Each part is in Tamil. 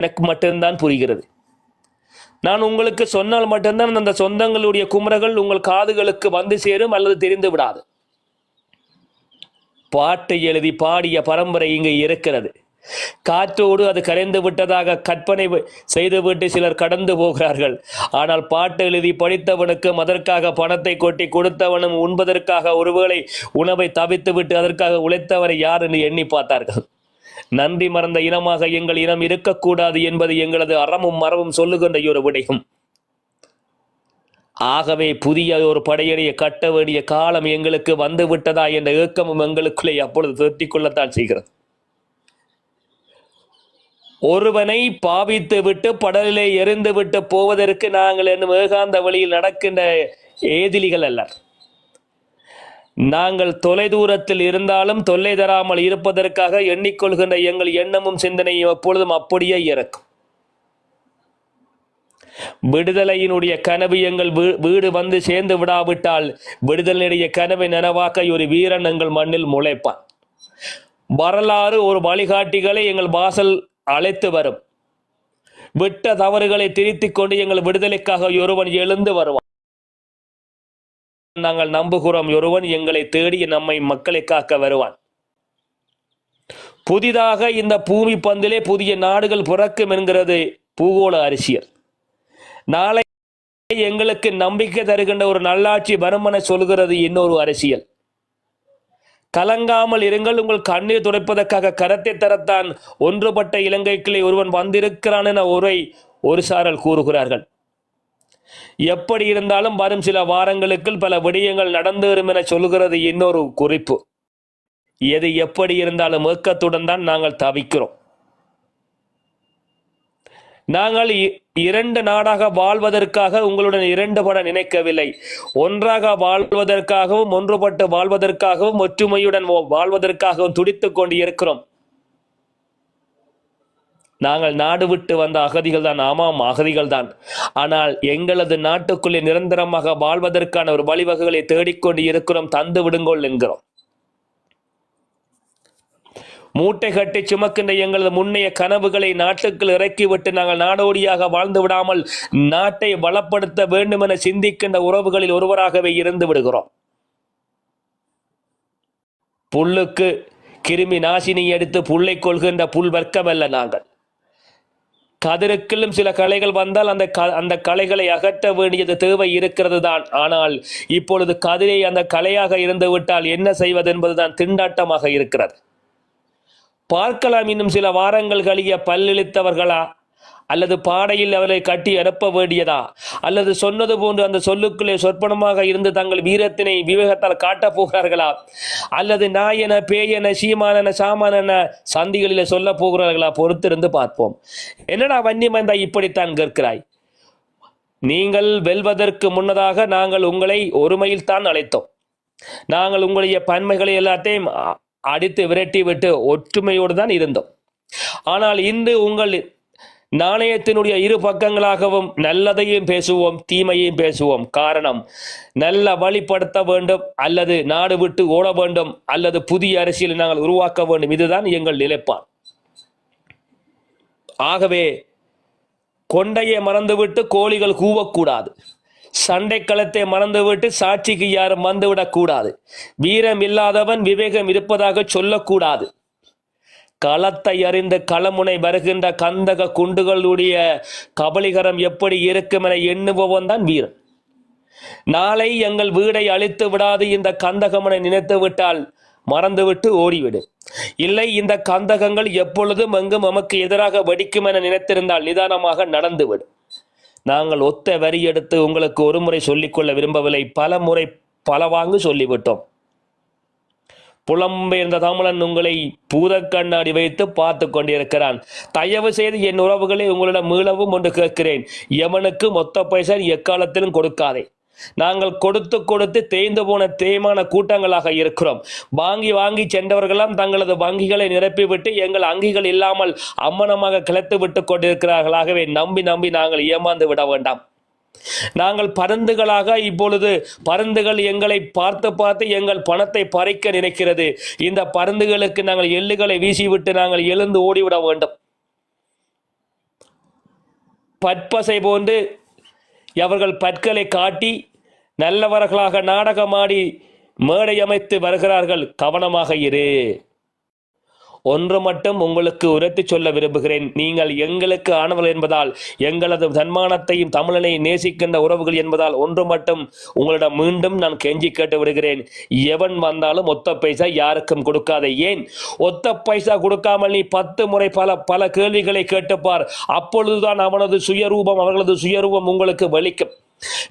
எனக்கு மட்டும்தான் புரிகிறது. நான் உங்களுக்கு சொன்னால் மட்டும்தான் அந்த சொந்தங்களுடைய குமரங்கள் உங்கள் காதுகளுக்கு வந்து சேரும் அல்லது தெரிந்து விடாது. பாட்டை எழுதி பாடிய பரம்பரை இங்கு இருக்கிறது. காற்றோடு அது கரைந்து விட்டதாக கற்பனை செய்துவிட்டு சிலர் கடந்து போகிறார்கள். ஆனால் பாட்டு எழுதி படித்தவனுக்கும் அதற்காக பணத்தை கொட்டி கொடுத்தவனும் உண்பதற்காக ஒருவேளை உணவை தவித்துவிட்டு அதற்காக உழைத்தவரை யார் என்று எண்ணி பார்த்தார்கள். நன்றி மறந்த இனமாக எங்கள் இனம் இருக்கக்கூடாது என்பது எங்களது அறமும் மரமும் சொல்லுகின்ற ஒரு விடயம். ஆகவே புதிய ஒரு படையணியை கட்ட வேண்டிய காலம் எங்களுக்கு வந்து விட்டதா என்ற ஏக்கமும் எங்களுக்குள்ளே அப்பொழுது திருத்திக் கொள்ளத்தான் செய்கிறது. ஒருவனை பாவித்து விட்டு படலிலே எரிந்து விட்டு போவதற்கு நாங்கள் என்னும் ஏகாந்த வழியில் நடக்கின்ற ஏதிலிகள் அல்ல. நாங்கள் தொலைதூரத்தில் இருந்தாலும் தொல்லை தராமல் இருப்பதற்காக எண்ணிக்கொள்கின்ற எங்கள் எண்ணமும் சிந்தனையும் எப்பொழுதும் அப்படியே இருக்கும். விடுதலையினுடைய கனவு எங்கள் வீடு வந்து சேர்ந்து விடாவிட்டால் விடுதலையுடைய கனவை நனவாக்க ஒரு வீரன் எங்கள் மண்ணில் முளைப்பான். வரலாறு ஒரு வழிகாட்டிகளை எங்கள் வாசல் அழைத்து வரும். விட்ட தவறுகளை திருத்திக் கொண்டு எங்கள் விடுதலைக்காக ஒருவன் எழுந்து வருவான். நாங்கள் நம்புகிறோம், ஒருவன் எங்களை தேடி நம்மை மக்களை காக்க வருவான். புதிதாக இந்த பூமி பந்திலே புதிய நாடுகள் பிறக்கும் என்கிறது பூகோள அரசியல். நாளை எங்களுக்கு நம்பிக்கை தருகின்ற ஒரு நல்லாட்சி வரும் என சொல்கிறது இன்னொரு அரசியல். கலங்காமல் இருங்கள், உங்கள் கண்ணீர் துடைப்பதற்காக கரத்தை தரத்தான் ஒன்றுபட்ட இலங்கைக்குள்ளே ஒருவன் வந்திருக்கிறான் என ஒரு சாரல் கூறுகிறார்கள். எப்படி இருந்தாலும் வரும் சில வாரங்களுக்குள் பல விடயங்கள் நடந்து வரும் என சொல்கிறது இன்னொரு குறிப்பு. எது எப்படி இருந்தாலும் ஏக்கத்துடன் தான் நாங்கள் தவிக்கிறோம். நாங்கள் இரண்டு நாடாக வாழ்வதற்காக உங்களுடன் இரண்டுபட நினைக்கவில்லை. ஒன்றாக வாழ்வதற்காகவும் ஒன்றுபட்டு வாழ்வதற்காகவும் ஒற்றுமையுடன் வாழ்வதற்காகவும் துடித்துக் கொண்டு இருக்கிறோம். நாங்கள் நாடு விட்டு வந்த அகதிகள் தான். ஆமாம், அகதிகள் தான். ஆனால் எங்களது நாட்டுக்குள்ளே நிரந்தரமாக வாழ்வதற்கான ஒரு வழிவகைகளை தேடிக்கொண்டு இருக்கிறோம். தந்து விடுங்கோள் என்கிறோம். மூட்டை கட்டி சுமக்கின்ற எங்களது முன்னைய கனவுகளை நாட்டுக்குள் இறக்கிவிட்டு நாங்கள் நாடோடியாக வாழ்ந்து விடாமல் நாட்டை வளப்படுத்த வேண்டும் என சிந்திக்கின்ற உறவுகளில் ஒருவராகவே இருந்து விடுகிறோம். புல்லுக்கு கிருமி நாசினி எடுத்து புல்லை கொள்கின்ற புல் வர்க்கமல்ல நாங்கள். கதிருக்குள்ளும் சில களைகள் வந்தால் அந்த களைகளை அகற்ற வேண்டியது தேவை இருக்கிறது தான். ஆனால் இப்பொழுது கதிரை அந்த களையாக இருந்து விட்டால் என்ன செய்வது என்பதுதான் திண்டாட்டமாக இருக்கிறது. பார்க்கலாம், இன்னும் சில வாரங்கள் கழிய பல்லிழித்தவர்களா அல்லது பாடையில் அவரை கட்டி அனுப்ப வேண்டியதா அல்லது சொன்னது போன்று அந்த சொல்லுக்குள்ளே சொற்பனமாக இருந்து தங்கள் வீரத்தினை விவேகத்தால் காட்டப் போகிறார்களா அல்லது நாயன பேயன சீமானன சாமானன சந்திகளிலே சொல்ல போகிறார்களா? பொறுத்திருந்து பார்ப்போம். என்னடா வன்னியமந்தா இப்படித்தான் கேட்கிறாய்? நீங்கள் வெல்வதற்கு முன்னதாக நாங்கள் உங்களை ஒருமையில் தான் அழைத்தோம். நாங்கள் உங்களுடைய பன்மைகளை எல்லாத்தையும் அடித்து விரட்டி விட்டு ஒற்றுமையோடு தான் இருந்தோம். ஆனால் இன்று உங்கள் நாணயத்தினுடைய இரு பக்கங்களாகவும் நல்லதையும் பேசுவோம், தீமையையும் பேசுவோம். காரணம், நல்ல வழிப்படுத்த வேண்டும் அல்லது நாடு விட்டு ஓட வேண்டும் அல்லது புதிய அரசியலை நாங்கள் உருவாக்க வேண்டும். இதுதான் எங்கள் நிலைப்பாடு. ஆகவே கொண்டையை மறந்துவிட்டு கோழிகள் கூவக்கூடாது. சண்டை களத்தை மறந்துவிட்டு சாட்சிக்கு யாரும் வந்துவிடக்கூடாது. வீரம் இல்லாதவன் விவேகம் இருப்பதாக சொல்லக்கூடாது. களத்தை அறிந்து களமுனை வருகின்ற கந்தக குண்டுகளுடைய கபலிகரம் எப்படி இருக்கும் என எண்ணுபவன் தான் வீரன். நாளை எங்கள் வீடை அழித்து விடாது இந்த கந்தகமனை நினைத்து விட்டால் மறந்துவிட்டு ஓடிவிடு. இல்லை, இந்த கந்தகங்கள் எப்பொழுதும் எங்கும் நமக்கு எதிராக வெடிக்கும் என நினைத்திருந்தால் நிதானமாக நடந்துவிடும். நாங்கள் ஒத்த வரி எடுத்து உங்களுக்கு ஒரு முறை சொல்லிக்கொள்ள விரும்பவில்லை, பல முறை பலவாங்கு சொல்லிவிட்டோம். புலம்பெயர்ந்த தமிழன் உங்களை பூதக்கண்ணாடி வைத்து பார்த்து கொண்டிருக்கிறான். தயவு செய்து என் உறவுகளை உங்களிடம் மீளவும் ஒன்று கேட்கிறேன். எவனுக்கு மொத்த பைசா எக்காலத்திலும் கொடுக்காதே. நாங்கள் கொடுத்து கொடுத்து தேய்ந்து போன தேய்மான கூட்டங்களாக இருக்கிறோம். வாங்கி வாங்கி சென்றவர்களாம் தங்களது வங்கிகளை நிரப்பிவிட்டு எங்கள் அங்கிகள் இல்லாமல் அம்மனமாக கிளத்து விட்டு கொண்டிருக்கிறார்களாகவே நம்பி நம்பி நாங்கள் ஏமாந்து விட வேண்டாம். நாங்கள் பருந்துகளாக இப்பொழுது பருந்துகள் எங்களை பார்த்து பார்த்து எங்கள் பணத்தை பறிக்க நினைக்கிறது. இந்த பருந்துகளுக்கு நாங்கள் எள்ளுகளை வீசிவிட்டு நாங்கள் எழுந்து ஓடிவிட வேண்டும். பற்பசை போன்று அவர்கள் பற்களை காட்டி நல்லவர்களாக நாடகமாடி மேடை அமைத்து வருகிறார்கள். கவனமாக இரு. ஒன்று மட்டும் உங்களுக்கு உரைத்து சொல்ல விரும்புகிறேன். நீங்கள் எங்களுக்கு ஆனவர்கள் என்பதால், எங்களது தன்மானத்தையும் தமிழனை நேசிக்கின்ற உறவுகள் என்பதால் ஒன்று மட்டும் உங்களிடம் மீண்டும் நான் கெஞ்சி கேட்டு விடுகிறேன். எவன் வந்தாலும் ஒத்த பைசா யாருக்கும் கொடுக்காதே. ஏன் ஒத்த பைசா கொடுக்காமல் நீ 10 முறை பல கேள்விகளை கேட்டுப்பார். அப்பொழுதுதான் அவனது சுயரூபம், அவர்களது சுயரூபம் உங்களுக்கு வெளிக்கும்.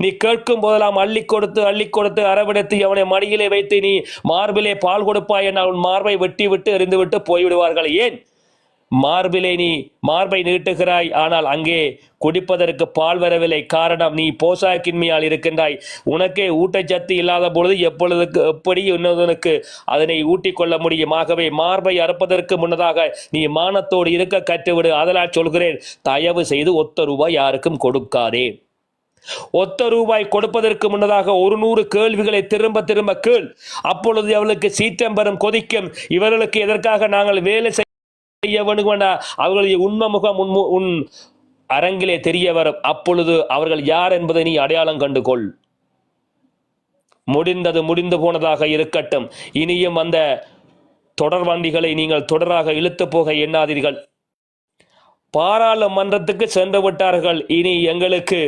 நீ கேட்கும் போதெல்லாம் அள்ளி கொடுத்து அரவணைத்து அவனை மடியிலே வைத்து நீ மார்பிலே பால் கொடுப்பாய் என அவன் மார்பை வெட்டி விட்டு எறிந்துவிட்டு போய்விடுவார்கள். ஏன் மார்பிலே நீ மார்பை நீட்டுகிறாய், ஆனால் அங்கே குடிப்பதற்கு பால் வரவில்லை. காரணம், நீ போசாக்கின்மையால் இருக்கின்றாய். உனக்கே ஊட்டச்சத்து இல்லாத பொழுது எப்படி இன்னொருவனுக்கு அதனை ஊட்டிக் கொள்ள முடியும்? ஆகவே மார்பை அறுப்பதற்கு முன்னதாக நீ மானத்தோடு இருக்க கற்றுவிடு. அதனால் சொல்கிறேன், தயவு செய்து ஒத்த ரூபாய் யாருக்கும் கொடுக்காதே. ஒத்த ரூபாய் கொடுப்பதற்கு முன்னதாக 100 கேள்விகளை திரும்ப கேள். அப்பொழுது அவர்களுக்கு சீற்றம் பெறும், கொதிக்கும். இவர்களுக்கு எதற்காக நாங்கள் வேலை செய்ய வேண்டும் என அவர்களுடைய உண்மை முகம் உன் அரங்கிலே தெரிய வரும். அப்பொழுது அவர்கள் யார் என்பதை நீ அடையாளம் கண்டுகொள். முடிந்தது முடிந்து போனதாக இருக்கட்டும். இனியும் அந்த தொடர்வண்டிகளை நீங்கள் தொடராக இழுத்து போக எண்ணாதீர்கள். பாராளுமன்றத்துக்கு சென்று விட்டார்கள். இனி எங்களுக்கு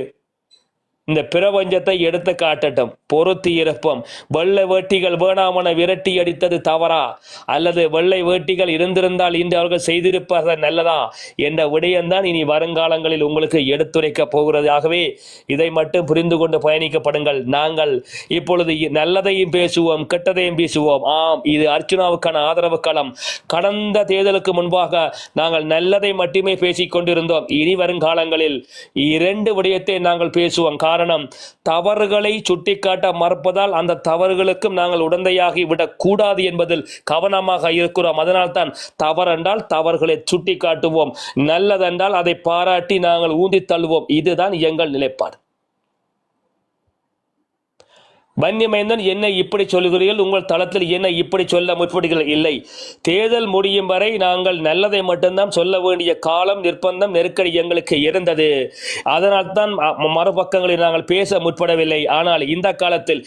இந்த பிரபஞ்சத்தை எடுத்து காட்டட்டும். பொறுத்தி இருப்போம். வெள்ளை வேட்டிகள் வேணாமன விரட்டி அடித்தது தவறா, அல்லது வெள்ளை வேட்டிகள் இருந்திருந்தால் இன்று அவர்கள் செய்திருப்பது நல்லதா என்ற விடயம்தான் இனி வருங்காலங்களில் உங்களுக்கு எடுத்துரைக்கப் போகிறது. ஆகவே இதை மட்டும் புரிந்து கொண்டு பயணிக்கப்படுங்கள். நாங்கள் இப்பொழுது நல்லதையும் பேசுவோம், கெட்டதையும் பேசுவோம். ஆம், இது அர்ச்சுனாவுக்கான ஆதரவு களம். கடந்த தேர்தலுக்கு முன்பாக நாங்கள் நல்லதை மட்டுமே பேசிக் கொண்டிருந்தோம். இனி வருங்காலங்களில் 2 விடயத்தை நாங்கள் பேசுவோம். காரணம், தவறுகளை சுட்டிக்காட்ட மறுப்பதால் அந்த தவறுகளுக்கும் நாங்கள் உடந்தையாகி விடக்கூடாது என்பதில் கவனமாக இருக்கிறோம். அதனால்தான் தவறென்றால் தவறுகளை சுட்டிக்காட்டுவோம், நல்லதென்றால் அதை பாராட்டி நாங்கள் ஊந்தி தள்ளுவோம். இதுதான் எங்கள் நிலைப்பாடு. வன்னியமைந்தன், என்ன இப்படி சொல்கிறீர்கள்? உங்கள் தளத்தில் என்ன இப்படி சொல்ல முற்படுகிறீர்கள்? இல்லை, தேர்தல் முடியும் வரை நாங்கள் நல்லதை மட்டும்தான் சொல்ல வேண்டிய காலம், நிர்பந்தம், நெருக்கடி எங்களுக்கு இருந்தது. அதனால் தான் மறுபக்கங்களில் நாங்கள் பேச முற்படவில்லை. ஆனால் இந்த காலத்தில்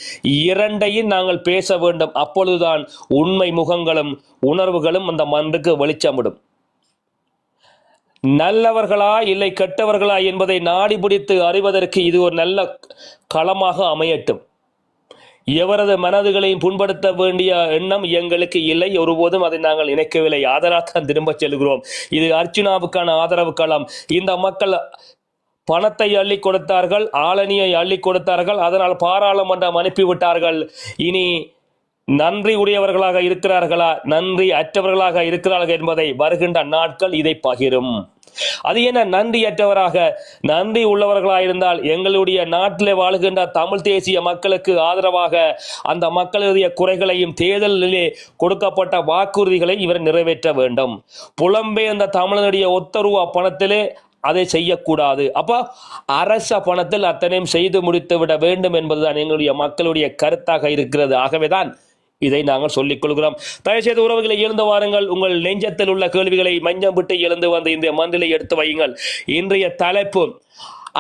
2ஐயும் நாங்கள் பேச வேண்டும். அப்பொழுதுதான் உண்மை முகங்களும் உணர்வுகளும் அந்த மன்றுக்கு வெளிச்சமிடும். நல்லவர்களா இல்லை கெட்டவர்களா என்பதை நாடி பிடித்து அறிவதற்கு இது ஒரு நல்ல களமாக அமையட்டும். எவரது மனதுகளையும் புண்படுத்த வேண்டிய எண்ணம் எங்களுக்கு இல்லை, ஒருபோதும் அதை நாங்கள் நினைக்கவில்லை. ஆதரவாக தான் திரும்ப செல்கிறோம். இது அர்ச்சுனாவுக்கான ஆதரவு களம். இந்த மக்கள் பணத்தை அள்ளி கொடுத்தார்கள், ஆளணியை அள்ளி கொடுத்தார்கள், அதனால் பாராளுமன்றம் அனுப்பிவிட்டார்கள். இனி நன்றி உடையவர்களாக இருக்கிறார்களா, நன்றி அற்றவர்களாக இருக்கிறார்கள் என்பதை வருகின்ற நாட்கள் இதை பகிரும். அது என்ன நன்றியற்றவராக? நன்றி உள்ளவர்களாயிருந்தால் எங்களுடைய நாட்டிலே வாழுகின்ற தமிழ் தேசிய மக்களுக்கு ஆதரவாக அந்த மக்களுடைய குறைகளையும் தேர்தலிலே கொடுக்கப்பட்ட வாக்குறுதிகளை இவர் நிறைவேற்ற வேண்டும். புலம்பெயர்ந்த தமிழனுடைய ஒத்தருவா பணத்திலே அதை செய்யக்கூடாது. அப்போ அரச பணத்தில் அத்தனையும் செய்து முடித்து விட வேண்டும் என்பதுதான் எங்களுடைய மக்களுடைய கருத்தாக இருக்கிறது. ஆகவேதான் இதை நாங்கள் சொல்லிக் கொள்கிறோம். தயவுசெய்து உறவுகளை எழுந்து வாருங்கள். உங்கள் நெஞ்சத்தில் உள்ள கேள்விகளை மஞ்சம் விட்டு எழுந்து வந்து இந்த மந்திலை எடுத்து வையுங்கள். இன்றைய தலைப்பு,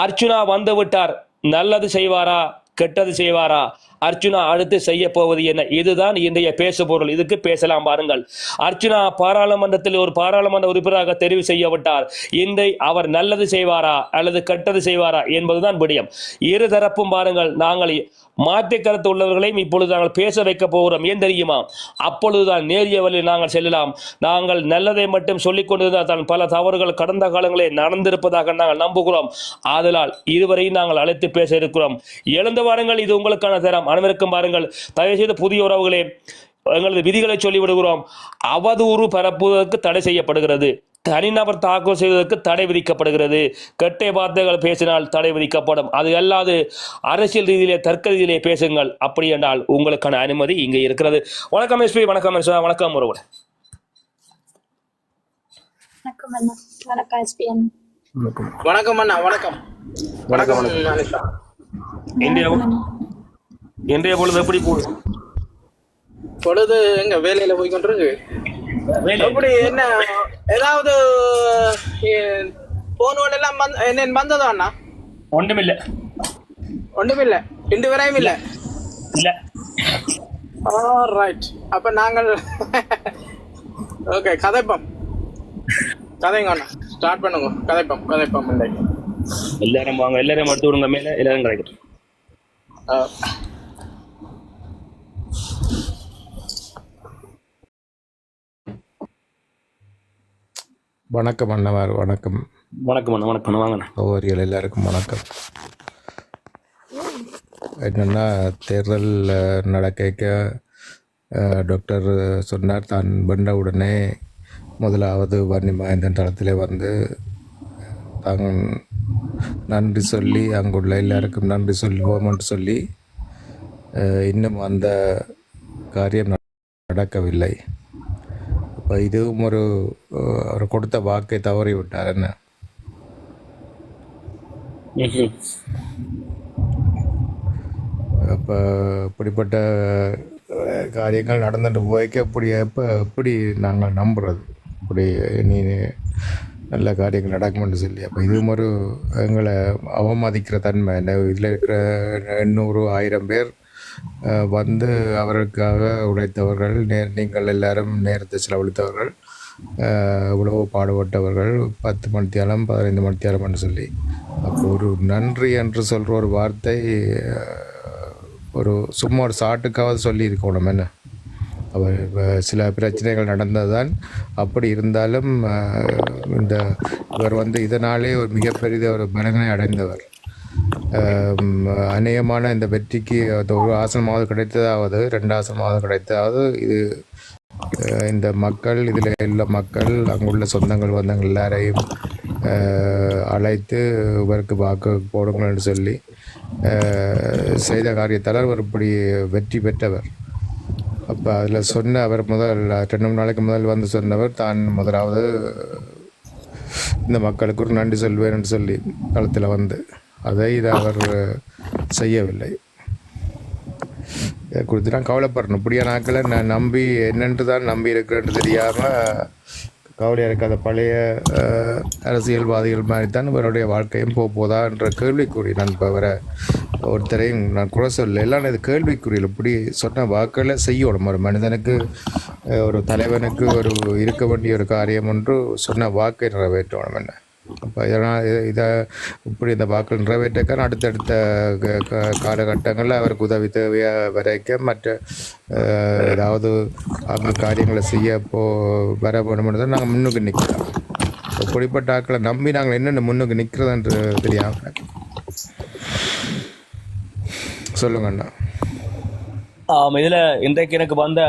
அர்ச்சுனா வந்துவிட்டார், நல்லது செய்வாரா கெட்டது செய்வாரா, அர்ச்சுனா அடுத்து செய்ய போவது என்ன? இதுதான் இன்றைய பேசு பொருள். இதுக்கு பேசலாம் பாருங்கள். அர்ச்சுனா பாராளுமன்றத்தில் ஒரு பாராளுமன்ற உறுப்பினராக தெரிவு செய்யப்பட்டார். இன்றை அவர் நல்லது செய்வாரா அல்லது கெட்டது செய்வாரா என்பதுதான் விடயம். இரு தரப்பும் பாருங்கள். நாங்கள் மாற்று கருத்து உள்ளவர்களையும் இப்பொழுது நாங்கள் பேச வைக்க போகிறோம். ஏன் தெரியுமா? அப்பொழுதுதான் நேரிய வழியில் நாங்கள் செல்லலாம். நாங்கள் நல்லதை மட்டும் சொல்லிக் கொண்டிருந்தால் தான் பல தவறுகள் கடந்த காலங்களில் நடந்திருப்பதாக நாங்கள் நம்புகிறோம். ஆதலால் இதுவரையும் நாங்கள் அழைத்து பேச இருக்கிறோம். எழுந்து வாருங்கள், இது உங்களுக்கான தரம். அனைவருக்கும் பாருங்கள். தயவுசெய்து புதிய உறவுகளே, எங்களது விதிகளை சொல்லிவிடுகிறோம். அவதூறு பரப்புவதற்கு தடை செய்யப்படுகிறது. தனிநபர் தாக்கல் செய்வதற்கு தடை விதிக்கப்படுகிறது. கெட்ட வார்த்தைகள் பேசினால் தடை விதிக்கப்படும். அது அல்லாது அரசியல் ரீதியிலே தர்க்க ரீதியிலே பேசுங்கள். அப்படி என்றால் உங்களுக்கான அனுமதி இங்கே இருக்கிறது. வணக்கம் எஸ்பி. வணக்கம் வணக்கம் உறவுகளே. வணக்கம் அண்ணா. வணக்கம் வணக்கம். இன்றைய பொழுது எப்படி போகுது? பொழுது எங்க வேலையில போய் கொண்டிருக்கு. எப்படி என்ன ஏதாவது போன் எல்லாம் என்ன வந்ததோ அண்ணா? ஒன்றுமில்லை. ஒன்றுமில்லை, இன்று வரையும் இல்லை. இல்லை. ரைட். அப்ப நாங்கள் ஓகே கதைப்போம். கதைங்க அண்ணா, ஸ்டார்ட் பண்ணுங்க. கதைப்போம் இன்றைக்கு. எல்லாரும் வாங்க, எல்லாரும் எடுத்து விடுங்க, மேலே எல்லாரும் கிடைக்கட்டும். வணக்கம் அண்ணாவார். வணக்கம். வணக்கம் அண்ணா. வணக்கம் வாங்கண்ணா. ஒவ்வொருகள் எல்லாருக்கும் வணக்கம். என்னென்னா, தேர்தல் நடக்க டாக்டர் சொன்னார், தான் வென்ற உடனே முதலாவது வன்னி மகேந்திரன் தளத்திலே வந்து தாங்க நன்றி சொல்லி அங்குள்ள எல்லாருக்கும் நன்றி சொல்லுவோம்னு சொல்லி இன்னும் அந்த காரியம் நடக்கவில்லை. அப்போ இதுவும் அவர் கொடுத்த வாக்கை தவறி விட்டார். என்ன அப்போ இப்படிப்பட்ட காரியங்கள் நடந்துட்டு போய்க்க எப்படி நாங்கள் நம்புறது? இப்படி நீ நல்ல காரியங்கள் நடக்கும்னு சொல்லி அப்போ இதுவும் எங்களை அவமதிக்கிற தன்மை. இதில் இருக்கிற 800-1000 பேர் வந்து அவருக்காக உழைத்தவர்கள், நீங்கள் எல்லாரும் நேரத்தை செலவழித்தவர்கள், இவ்வளவு பாடுபட்டவர்கள், 10 மணித்தியாலம் 15 மணித்தியாலம்னு சொல்லி அப்போ ஒரு நன்றி என்று சொல்கிற ஒரு வார்த்தை சும்மா ஒரு சாட்டுக்காவது சொல்லி இருக்கணும். என்ன அவர் சில பிரச்சனைகள் நடந்ததுதான். அப்படி இருந்தாலும் இவர் வந்து இதனாலே ஒரு மிகப்பெரிய ஒரு பலனை அடைந்தவர். அநேகமான இந்த வெற்றிக்கு ஒரு ஆசனமாவது கிடைத்ததாவது, 2 ஆசனமாவது கிடைத்தாவது இது இந்த மக்கள், இதில் எல்லா மக்கள், அங்குள்ள சொந்தங்கள் வந்தவங்க எல்லாரையும் அழைத்து இவருக்கு வாக்கு போடுங்கள்னு சொல்லி செய்த காரியத்தால் அவர் இப்படி வெற்றி பெற்றவர். அப்போ அதில் சொன்ன அவர் 2 நாளைக்கு முதல் வந்து சொன்னவர், தான் முதலாவது இந்த மக்களுக்கு ஒரு நன்றி சொல்வேன்னு சொல்லி களத்தில் வந்து இதை அவர் செய்யவில்லை. இதை குறித்து நான் கவலைப்படுறேன். இப்படியா நாட்களை நான் நம்பி என்னென்று தான் நம்பி இருக்கிறேன்னு தெரியாமல் கவலையாக இருக்காத பழைய அரசியல்வாதிகள் மாதிரி தான் இவருடைய வாழ்க்கையும் போதா என்ற கேள்விக்குறி. நான் இப்போ ஒருத்தரையும் நான் குறை சொல்ல, எல்லாம் இது கேள்விக்குறியில். இப்படி சொன்ன வாக்களை செய்யணும். ஒரு மனிதனுக்கு, ஒரு தலைவனுக்கு இருக்க வேண்டிய ஒரு காரியம் ஒன்று சொன்ன வாக்கை நிறைவேற்றணும். என்ன அப்போ இப்படி இந்த வாக்கள் நிறைவேற்றக்கான அடுத்தடுத்த காலகட்டங்களில் அவருக்கு உதவி தேவையாக வரைக்கும் மற்ற ஏதாவது அவங்க காரியங்களை செய்ய வர வேணும்னு தான் நாங்கள் முன்னுக்கு நிற்கிறோம். இப்படிப்பட்ட ஆட்களை நம்பி நாங்கள் என்னென்ன முன்னுக்கு நிற்கிறதுன்று தெரியாமல் சொல்லுங்கண்ணா. இதில் இன்றைக்கு எனக்கு வந்த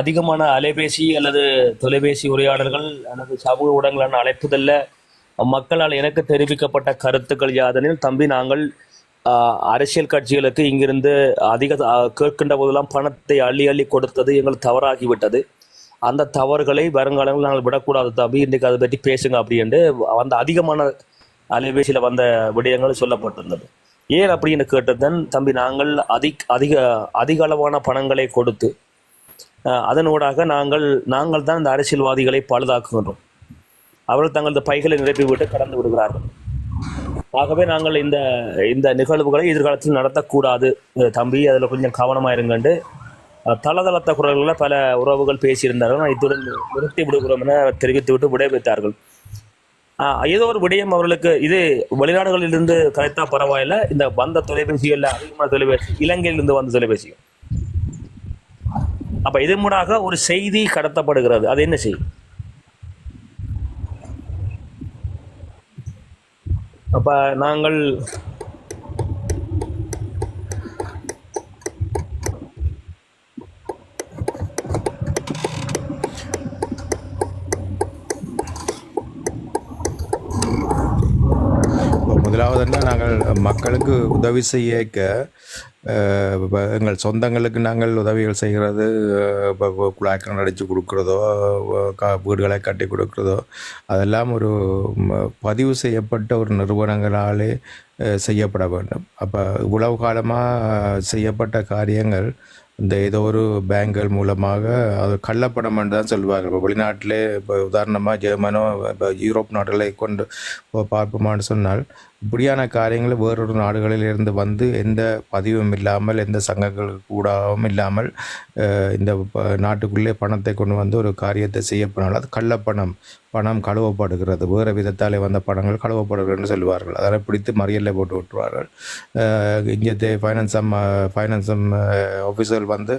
அதிகமான அலைபேசி அல்லது தொலைபேசி உரையாடல்கள் அல்லது சமூக ஊடகங்களான அழைப்புதல்ல மக்களால் எனக்கு தெரிவிக்கப்பட்ட கருத்துக்கள் யாதெனில், தம்பி நாங்கள் அரசியல் கட்சிகளுக்கு இங்கிருந்து கேட்கின்ற போதெல்லாம் பணத்தை அள்ளி கொடுத்தது எங்களுக்கு தவறாகிவிட்டது. அந்த தவறுகளை வருங்காலங்களில் நாங்கள் விடக்கூடாது தம்பி, இன்றைக்கு அதை பற்றி பேசுங்க அப்படின்ட்டு அந்த அதிகமான அலைபேசியில் வந்த விடயங்கள் சொல்லப்பட்டிருந்தது. ஏன் அப்படின்னு கேட்டதன், தம்பி நாங்கள் அதிக அளவான பணங்களை கொடுத்து அதனூடாக நாங்கள் தான் இந்த அரசியல்வாதிகளை பழுதாக்குகின்றோம். அவர்கள் தங்களது பைகளை நிரப்பிவிட்டு கடந்து விடுகிறார்கள். ஆகவே நாங்கள் இந்த நிகழ்வுகளை எதிர்காலத்தில் நடத்தக்கூடாது தம்பி, அதில் கொஞ்சம் கவனமாக இருங்கண்டு தளதளத்த குரல்களில் பல உறவுகள் பேசியிருந்தார்கள். நான் இத்துடன் நிறுத்தி விடுகிறோம் என தெரிவித்துவிட்டு விடைபெற்றார்கள். ஏதோ ஒரு விடயம் அவர்களுக்கு, இது வெளிநாடுகளிலிருந்து கலைத்தா பரவாயில்ல, இந்த வந்த தொலைபேசிகளில் அதிகமான தொலைபேசி இலங்கையிலிருந்து வந்த தொலைபேசி. அப்போ இதன் மூலமாக ஒரு செய்தி கடத்தப்படுகிறது. அது என்ன செய்தி? அப்போ நாங்கள் முதலாவதுன்னா நாங்கள் மக்களுக்கு உதவி செய்ய எங்கள் சொந்தங்களுக்கு நாங்கள் உதவிகள் செய்கிறது, குழாய்கள் அடித்து கொடுக்குறதோ, வீடுகளை கட்டி கொடுக்குறதோ, அதெல்லாம் ஒரு பதிவு செய்யப்பட்ட ஒரு நிறுவனங்களாலே செய்யப்பட வேண்டும். அப்போ இவ்வளவு காலமாக செய்யப்பட்ட காரியங்கள் இந்த ஏதோ ஒரு பேங்குகள் மூலமாக அது கள்ளப்பணம் என்று தான் சொல்வார்கள். இப்போ வெளிநாட்டிலே இப்போ உதாரணமாக ஜெர்மனோ இப்போ யூரோப் நாடுகளை கொண்டு பார்ப்போமான்னு சொன்னால் இப்படியான காரியங்களை வேறொரு நாடுகளிலிருந்து வந்து எந்த பதிவும் இல்லாமல் எந்த சங்கங்கள் கூடவும் இல்லாமல் இந்த நாட்டுக்குள்ளே பணத்தை கொண்டு வந்து ஒரு காரியத்தை செய்யப்படாமல் அது கள்ளப்பணம், பணம் கழுவப்படுகிறது, வேறு விதத்தாலே வந்த பணங்கள் கழுவப்படுகிறதுன்னு சொல்லுவார்கள். அதனை பிடித்து மறியலில் போட்டு விட்டுருவார்கள். இங்கே ஃபைனான்ஸம் ஆஃபீஸர்கள் வந்து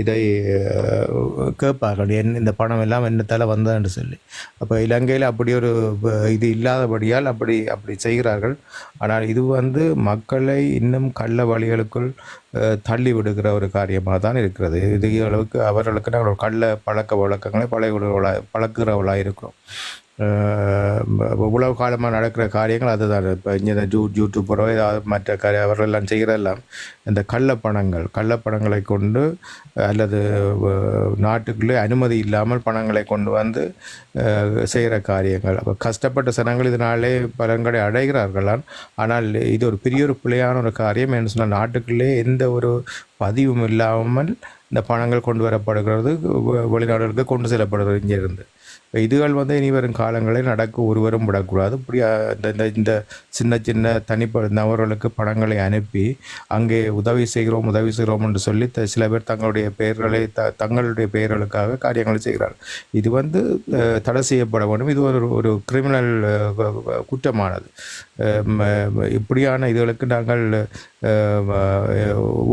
இதை கேட்பார்கள், இந்த பணம் எல்லாம் என்னத்தால் வந்ததுன்னு சொல்லி. அப்போ இலங்கையில் அப்படி ஒரு இது இல்லாதபடியால் அப்படி செய்கிறார்கள். ஆனால் இது வந்து மக்களை இன்னும் கள்ள வழிகளுக்குள் தள்ளி விடுகிற ஒரு காரியமாக தான் இருக்கிறது. இது அளவுக்கு அவர்களுக்கு நாங்கள் கள்ள பழக்க வழக்கங்களை பழகுறவளாக இருக்கிறோம். உலக காலமாக நடக்கிற காரியங்கள் அதுதான். இப்போ இங்கே யூடியூப்பரோ ஏதாவது மற்ற அவர்களெல்லாம் செய்கிறதெல்லாம் இந்த கள்ளப்பணங்களை கொண்டு அல்லது நாட்டுக்குள்ளே அனுமதி இல்லாமல் பணங்களை கொண்டு வந்து செய்கிற காரியங்கள். அப்போ கஷ்டப்பட்ட சனங்கள் இதனாலே பலன்களை அடைகிறார்களான். ஆனால் இது ஒரு பெரிய ஒரு பிழையான ஒரு காரியம். என்று சொன்னால் நாட்டுக்குள்ளே எந்த ஒரு பதிவும் இல்லாமல் இந்த பணங்கள் கொண்டு வரப்படுகிறது, வெளிநாடுகளுக்கு கொண்டு செல்லப்படுகிறது இங்கிருந்து. இதுகள் வந்து இனி வரும் காலங்களில் நடக்க ஒருவரும் விடக்கூடாது. இப்படி இந்த சின்ன சின்ன தனிப்பட்ட நபர்களுக்கு பணங்களை அனுப்பி அங்கே உதவி செய்கிறோம் என்று சொல்லி சில பேர் தங்களுடைய பெயர்களுக்காக காரியங்களை செய்கிறார்கள். இது வந்து தடை செய்யப்பட வேண்டும். இது ஒரு கிரிமினல் குற்றமானது. இப்படியான இதுகளுக்கு நாங்கள்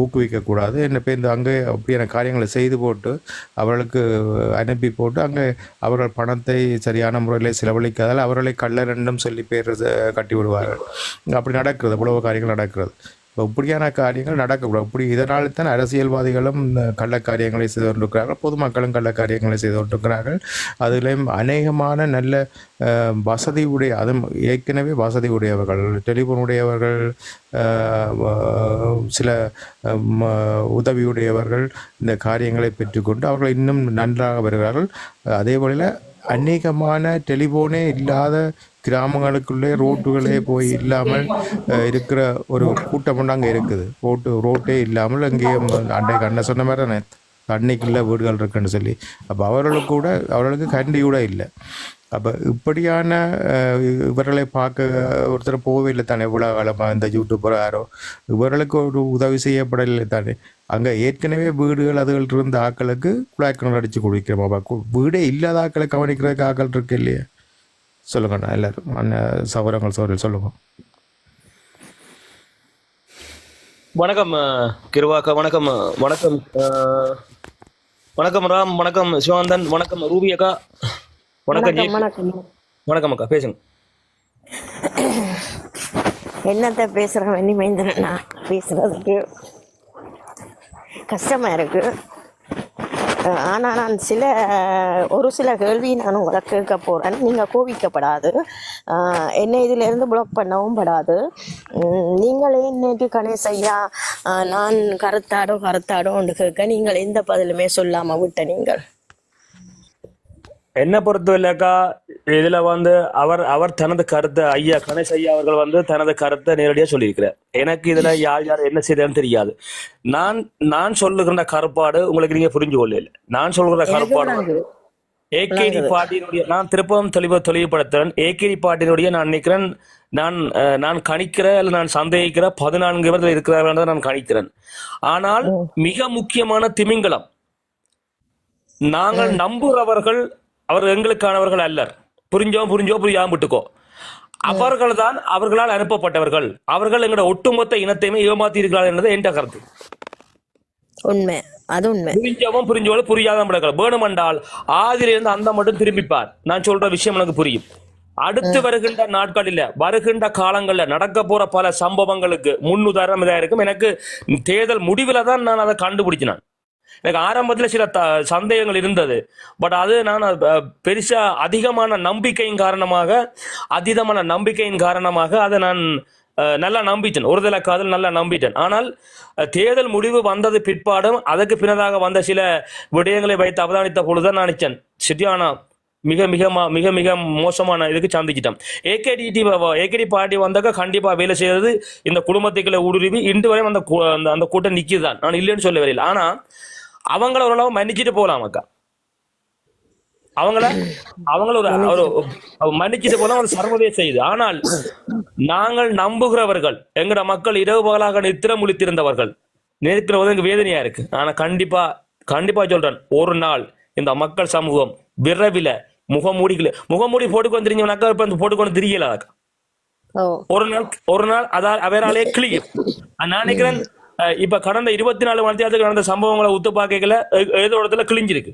ஊக்குவிக்கக்கூடாது. என்ன பேர் அங்கே அப்படியான காரியங்களை செய்து போட்டு அவர்களுக்கு அனுப்பி போட்டு அங்கே அவர்கள் பணத்தை சரியான முறையில் செலவழிக்காதால் அவர்களை கள்ளர் என்றும் சொல்லி பேர் கட்டி விடுவார்கள். அப்படி நடக்கிறது, இவ்வளவு காரியங்கள் நடக்கிறது. இப்போ இப்படியான காரியங்கள் நடக்கக்கூடாது. இப்படி இதனால் தான் அரசியல்வாதிகளும் கள்ள காரியங்களை செய்து கொண்டிருக்கிறார்கள், பொதுமக்களும் கள்ள காரியங்களை செய்து கொண்டிருக்கிறார்கள். அதிலும் அநேகமான நல்ல வசதி உடைய, அதுவும் ஏற்கனவே வசதி உடையவர்கள், டெலிஃபோன் உடையவர்கள், சில உதவியுடையவர்கள் இந்த காரியங்களை பெற்றுக்கொண்டு அவர்கள் இன்னும் நன்றாக வருகிறார்கள். அதே போல அநேகமான டெலிஃபோனே இல்லாத கிராமங்களுக்குள்ளே ரோட்டுகளே போய் இல்லாமல் இருக்கிற ஒரு கூட்டம் அங்கே இருக்குது. ரோட்டே இல்லாமல் அங்கேயும் அன்றைக்கு அண்ணன் சொன்ன மாதிரி தானே தண்ணிக்குள்ள வீடுகள் இருக்குன்னு சொல்லி. அப்போ அவர்களுக்கு கண்டி கூட இல்லை. அப்போ இப்படியான இவர்களை பார்க்க ஒருத்தர் போகவே இல்லை தானே இவ்வளோ காலமாக. இந்த யூடியூப்பர் யாரோ இவர்களுக்கு ஒரு உதவி செய்யப்படலை தானே. அங்கே ஏற்கனவே வீடுகள் அதுகள் இருந்த ஆக்களுக்கு குழாய்க்கிணறு அடித்து குடிக்கிறோம். அப்போ வீடே இல்லாத ஆக்களை கவனிக்கிறதுக்கு ஆக்கள் இருக்கு இல்லையா? சொல்லுங்கண்ணா எல்லாரும் சௌகரியங்கள் சொல்லுங்க. வணக்கம் கிருவாக்கா, வணக்கம் வணக்கம் வணக்கம் ராம், வணக்கம் சிவானந்தன், வணக்கம் ரூபி அக்கா, வணக்கம் வணக்கம் அக்கா. பேசுங்க. என்னத்த பேசுகிறேன் வெண்ணிமைந்தனா, பேசுகிறதுக்கு கஷ்டமாக இருக்குது. ஆனால் நான் ஒரு சில கேள்வி நான் உங்களை கேட்க போகிறேன். நீங்கள் கோவிக்கப்படாது, என்னை இதிலேருந்து பிளாக் பண்ணவும் படாது. நீங்களே நேற்று கணேசையா நான் கருத்தாடோன்னு கேட்க நீங்கள் எந்த பதிலுமே சொல்லாமல் விட்ட நீங்கள். என்ன பொறுத்தவரைக்கா இதுல வந்து அவர் தனது கருத்தை, ஐயா கணேஷ் ஐயா அவர்கள் தனது கருத்தை நேரடியா சொல்லியிருக்கிறார். எனக்கு இதுல யார் என்ன செய்யறதுன்னு தெரியாது. நான் சொல்லுகிற கருப்பாடு உங்களுக்கு நீங்க புரிஞ்சு கொள்ள. நான் சொல்கிற கருப்பாடு ஏகேடி பாட்டியினுடைய, நான் திருப்பவும் தெளிவுபடுத்துறேன். ஏகேடி பாட்டியினுடைய நான் நினைக்கிறேன், நான் கணிக்கிறேன் அல்ல நான் சந்தேகிக்கிற 14 பேர்கள் இருக்கிறார்கள் நான் கணிக்கிறேன். ஆனால் மிக முக்கியமான திமிங்கலம், நாங்கள் நம்புறவர்கள் அவர் எங்களுக்கானவர்கள் அல்லர். புரிஞ்சோ புரியாம விட்டுக்கோ. அவர்களால் அனுப்பப்பட்டவர்கள். அவர்கள் எங்களோட ஒட்டுமொத்த இனத்தையுமே ஏமாத்தி இருக்கிறார்கள் என்பது என்ற கருத்து. உண்மை, அது உண்மை. புரிஞ்சோடு புரியாத வேணுமென்றால் ஆதிலிருந்து அந்த மட்டும் திரும்பிப்பார். நான் சொல்ற விஷயம் எனக்கு புரியும். அடுத்து வருகின்ற நாட்களில், வருகின்ற காலங்கள்ல நடக்க போற பல சம்பவங்களுக்கு முன்னுதாரணம் இதா இருக்கும். எனக்கு தேர்தல் முடிவுல தான் நான் அதை கண்டுபிடிச்சினேன். எனக்கு ஆரம்பத்துல சில சந்தேகங்கள் இருந்தது. பட் அது நான் பெருசா அதீதமான நம்பிக்கையின் காரணமாக அதை நான் நல்லா நம்பிட்டேன். ஒருதலை காதல் நல்லா நம்பிட்டேன். ஆனால் தேர்தல் முடிவு வந்தது பிற்பாடும் அதுக்கு பின்னதாக வந்த சில விடயங்களை வைத்து அவதானித்த பொழுதுதான் நினைச்சேன், சரியானா மிக மிக மிக மிக மோசமான இதுக்கு சந்திச்சிட்டோம். ஏகேடி பார்ட்டி வந்தாக்க கண்டிப்பா வேலை செய்யறது இந்த குடும்பத்துக்குள்ள ஊடுருவி இன்று வரையும் அந்த கூட்டம் நிக்குதுதான், நான் இல்லைன்னு சொல்ல வரையில். ஆனா அவங்கள ஓரளவு மன்னிச்சுட்டு போகலாம் அக்கா, அவங்கள ஒரு மன்னிச்சுட்டு போலாம், ஒரு சர்வதேச செய்து. ஆனால் நாங்கள் நம்புகிறவர்கள், எங்கட மக்கள் இரவு பகலாக நித்திர முழித்திருந்தவர்கள் நினைக்கிறது எனக்கு வேதனையா இருக்கு. ஆனா கண்டிப்பா சொல்றேன், ஒரு நாள் இந்த மக்கள் சமூகம் விரைவில முகமூடி போட்டுக்கொண்டு தெரிஞ்சவனாக்கா இப்ப போட்டுக்கொண்டு தெரியல. ஒரு நாள் அவராலே கிளியும். நான் நினைக்கிறேன் இப்ப கடந்த 24 மணி நேரத்துக்கு நடந்த சம்பவங்களை உத்து பார்க்கல ஏதோ இடத்துல கிழிஞ்சிருக்கு.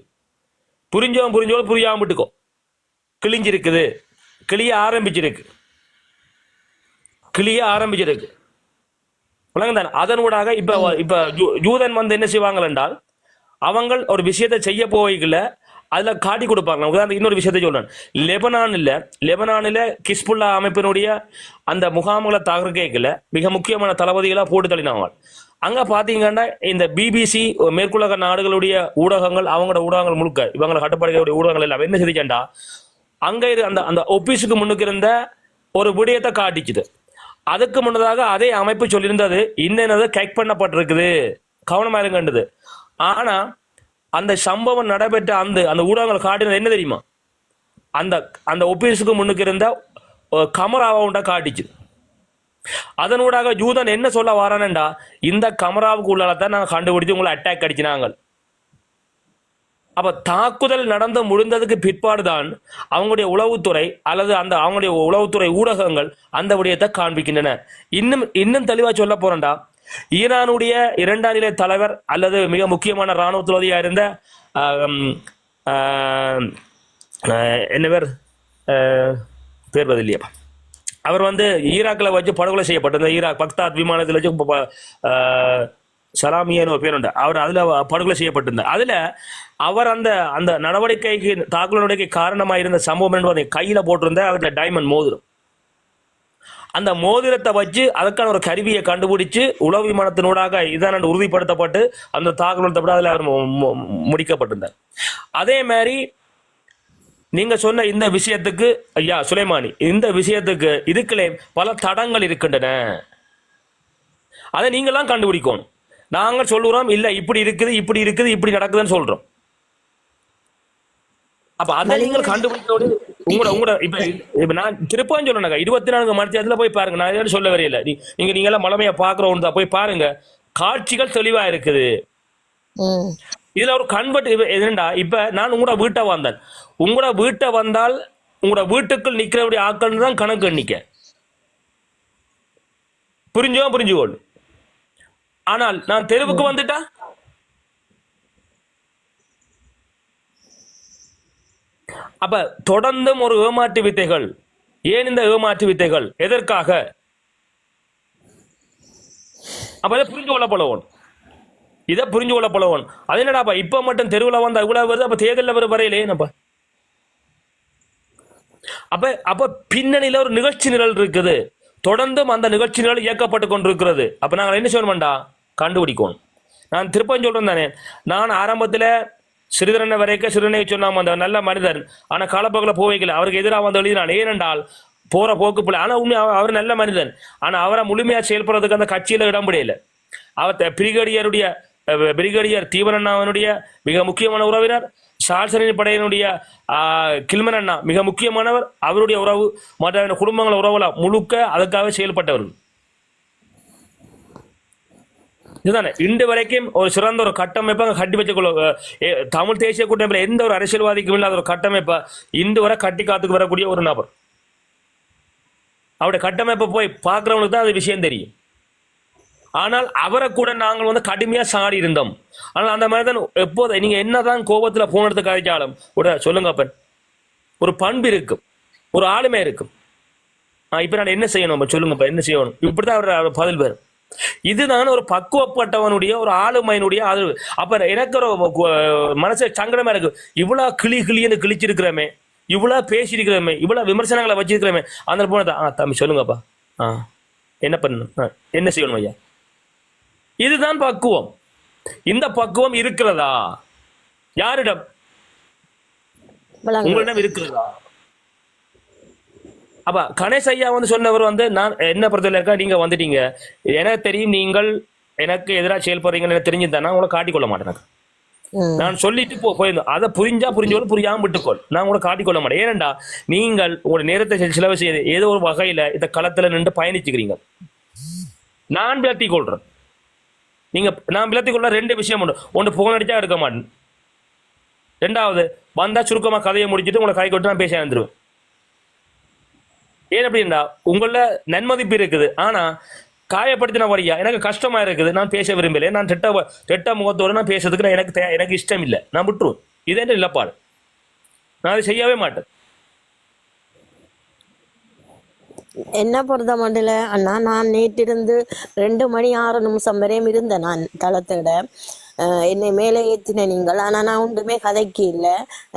புரிஞ்சவன் புரியாம விட்டுக்கோ, கிழிஞ்சிருக்குது, கிளிய ஆரம்பிச்சிருக்கு. அதன் ஊடாக இப்ப யூதன் வந்து என்ன செய்வாங்க என்றால், அவங்க ஒரு விஷயத்தை செய்ய போகல அதுல காட்டி கொடுப்பாங்க. உதாரணத்துக்கு இன்னொரு விஷயத்தை சொல்றேன். லெபனானில கிஸ்புல்லா அமைப்பினுடைய அந்த முகாம்களை தகர்க்கல மிக முக்கியமான தளபதிகளா போட்டு தள்ளினாங்க. அங்க பாத்தீங்கன்னா இந்த பிபிசி மேற்குலக நாடுகளுடைய ஊடகங்கள், அவங்களோட ஊடகங்கள் முழுக்க இவங்களை கட்டுப்பாடுகளுடைய ஊடகங்கள் எல்லாம் என்ன செஞ்சுட்டா, அங்க அந்த ஆபீஸுக்கு முன்னுக்கு இருந்த ஒரு விடயத்தை காட்டிச்சுது. அதுக்கு முன்னதாக அதே அமைப்பு சொல்லியிருந்தது இன்னது கேக் பண்ணப்பட்டிருக்குது, கவனமா இருங்கன்றது. ஆனா அந்த சம்பவம் நடைபெற்ற அந்த ஊடகங்கள் காட்டினது என்ன தெரியுமா, அந்த ஆபீஸுக்கு முன்னுக்கு இருந்த கமராவை உண்டா காட்டிச்சு. அதனூடாக யூதன் என்ன சொல்ல வாரானண்டா, இந்த கமராவுக்கு உள்ளதான் நாங்கள் கண்டுபிடிச்சு உங்களை அட்டாக் அடிச்சினாங்க. அப்ப தாக்குதல் நடந்து முடிந்ததுக்கு பிற்பாடுதான் அவங்களுடைய உளவுத்துறை அல்லது அவங்களுடைய உளவுத்துறை ஊடகங்கள் அந்த விடயத்தை காண்பிக்கின்றன. இன்னும் தெளிவா சொல்ல போறேன்டா, ஈரானுடைய 2ஆம் நிலை தலைவர் அல்லது மிக முக்கியமான இராணுவ தளபதியா இருந்த என்ன பேர் பதில்லையப்பா, அவர் வந்து ஈராக்கில் வச்சு படுகொலை செய்யப்பட்டிருந்த ஈராக் பக்தாத் விமானத்தில் வச்சு சலாமியான்னு ஒரு பேர் உண்டு, அவர் அதுல படுகொலை செய்யப்பட்டிருந்தார். அதுல அவர் அந்த நடவடிக்கைக்கு தாக்குதல் நடவடிக்கை காரணமாக இருந்த சம்பவம் என்பதை கையில போட்டிருந்த அவருடைய டைமண்ட் மோதிரம். அந்த மோதிரத்தை வச்சு அதுக்கான ஒரு கருவியை கண்டுபிடிச்சு உளவு விமானத்தினூடாக இதான் உறுதிப்படுத்தப்பட்டு அந்த தாக்குதல் அதில் அவர் முடிக்கப்பட்டிருந்தார். அதே மாதிரி நீங்க சொன்ன இந்த விஷயத்துக்கு ஐயா சுலைமானி, இந்த விஷயத்துக்கு இதுக்குள்ளே பல தடங்கள் இருக்கின்றன, அதை நீங்களாம் கண்டுபிடிக்கணும். நாங்கள் சொல்லுறோம் இல்ல இப்படி இருக்குது இப்படி நடக்குதுன்னு சொல்றோம். அப்ப அதை நீங்கள் கண்டுபிடிச்சோடு உங்களோட இப்ப நான் திருப்பம் சொல்லணுங்க, 24 மணி நேரத்துல போய் பாருங்க. நான் எதாவது சொல்ல வரையில, நீங்க எல்லாம் மலமையா பாக்குறோம் தான், போய் பாருங்க, காட்சிகள் தெளிவா இருக்குது. இதுல ஒரு கன்வெர்ட் என்னண்டா, இப்ப நான் உங்களோட வீட்டை வந்தேன், உங்களோட வீட்டை வந்தால் உங்களோட வீட்டுக்குள் நிக்கிறவுடைய ஆட்கள் தான் கணக்கு எண்ணிக்க, புரிஞ்சுக்கோள். ஆனால் நான் தெருவுக்கு வந்துட்டா அப்ப தொடர்ந்தும் ஒரு ஏமாற்று வித்தைகள். ஏன் இந்த ஏமாற்று வித்தைகள், எதற்காக? அப்ப இதை புரிஞ்சு கொள்ளப்படவும். அது என்னடாப்பா இப்ப மட்டும் தெருவில் வந்தா இவ்வளவு வருது, அப்ப தேர்தலில் வரையிலே என்னப்பா? அப்ப பின்னணியில ஒரு நிகழ்ச்சி நிரல் இருக்குது, தொடர்ந்தும் அந்த நிகழ்ச்சி நிரல் இயக்கப்பட்டு கொண்டிருக்கிறது. அப்ப நாங்கள் என்ன செய்யணும்டா, கண்டுபிடிக்கணும். நான் திருப்பம் சொல்றேன் தானே, நான் ஆரம்பத்துல சிறிதரனை வரைக்கும் சிறுனை சொன்னாம அந்த நல்ல மனிதன், ஆனா காலப்போக்கில் போவைக்கல, அவருக்கு எதிராக வந்து எழுதினான். ஏனென்றால் போற போக்கு பிள்ளை, ஆனா உண்மை அவர் நல்ல மனிதன், ஆனா அவரை முழுமையா செயல்படுறதுக்கு அந்த கட்சியில இடம் முடியல. அவர் பிரிகேடியர் தீவரண்ணாவனுடைய மிக முக்கியமான உறவினர், சால்சனி படையினுடைய கில்மன் அண்ணா மிக முக்கியமானவர், அவருடைய உறவு மற்ற குடும்பங்கள உறவுல முழுக்க அதுக்காக செயல்பட்டவர்கள். இதுதானே இன்று வரைக்கும் ஒரு சிறந்த ஒரு கட்டமைப்பை கட்டி வச்சுக்கொள்ள தமிழ் தேசிய கூட்டமைப்பில் எந்த ஒரு அரசியல்வாதிக்கும் இல்லாத ஒரு கட்டமைப்பை இன்று வரை கட்டி காத்துக்கு வரக்கூடிய ஒரு நபர். அவருடைய கட்டமைப்பை போய் பார்க்கிறவங்களுக்கு தான் அது விஷயம் தெரியும். ஆனால் அவரை கூட நாங்கள் வந்து கடுமையா சாடி இருந்தோம். ஆனால் அந்த மாதிரி தான் எப்போது நீங்க என்னதான் கோபத்துல போனது கழிச்சாலும் கூட சொல்லுங்க, அப்பன் ஒரு பண்பு இருக்கும், ஒரு ஆளுமை இருக்கும். இப்ப நான் என்ன செய்யணும் சொல்லுங்கப்பா, என்ன செய்யணும், இப்படிதான் அவர் பதில் பெறும். இதுதான் ஒரு பக்குவப்பட்டவனுடைய ஒரு ஆளுமையினுடைய ஆதரவு. அப்ப எனக்கு ஒரு மனசு சங்கடமா இருக்கு, இவ்வளவு கிளின்னு கிழிச்சிருக்கிறோமே, இவ்வளவு பேசியிருக்கிறோமே, இவ்வளவு விமர்சனங்களை வச்சிருக்கிறோமே. அந்த போனதா தம்பி சொல்லுங்கப்பா, என்ன பண்ணணும், என்ன செய்யணும் ஐயா, இதுதான் பக்குவம். இந்த பக்குவம் இருக்கிறதா யாரிடம்? விளங்கு. உங்களிடம் இருக்கிறதா? அப்ப கணேஷ் ஐயா வந்து சொன்னவர் வந்து நான் என்ன பொறுத்தவரை இருக்கா, நீங்க வந்துட்டீங்க, எனக்கு தெரியும் நீங்கள் எனக்கு எதிராக செயல்படுறீங்கன்னு எனக்கு தெரிஞ்சுதான் நான் உங்களை காட்டிக்கொள்ள மாட்டேன். நான் சொல்லிட்டு போயிருந்தோம், அதை புரிஞ்சா புரிஞ்சோன்னு புரியாம விட்டுக்கொள், நான் உங்களை காட்டிக்கொள்ள மாட்டேன். ஏனெண்டா நீங்கள் உங்களோட நேரத்தை செலவு செய்து ஏதோ ஒரு வகையில இந்த களத்துல நின்று பயணிச்சுக்கிறீங்க. நான் விளத்தி கொள்றேன். நான் விளத்தி கொள்ள ரெண்டு விஷயம் உண்டு. ஒன்று போன் அடிச்சா எடுக்க மாட்டேன், ரெண்டாவது வந்தா சுருக்கமா கதையை முடிச்சுட்டு உங்களை கை கொட்டு நான் பேச வந்துருவேன். ஏன் அப்படின்னா உங்கள நன்மதிப்பு இருக்குது, ஆனா காயப்படுத்தின வழியா எனக்கு கஷ்டமா இருக்குது, நான் பேச விரும்பல, நான் ரெட்ட முகத்தோடு நான் பேசுறதுக்கு எனக்கு இஷ்டம் இல்லை, நான் விட்டுருவேன். இதே இல்லப்பாடு, நான் அதை செய்யவே மாட்டேன். என்ன பொறுத்த மட்டும் அண்ணா, நான் நேற்றிருந்து 2 மணி 6 நிமிஷம் வரையும் இருந்தேன் நான் தளத்திட. என்னை மேலே ஏற்றின நீங்கள், ஆனால் நான் ஒன்றுமே கதைக்கு இல்லை,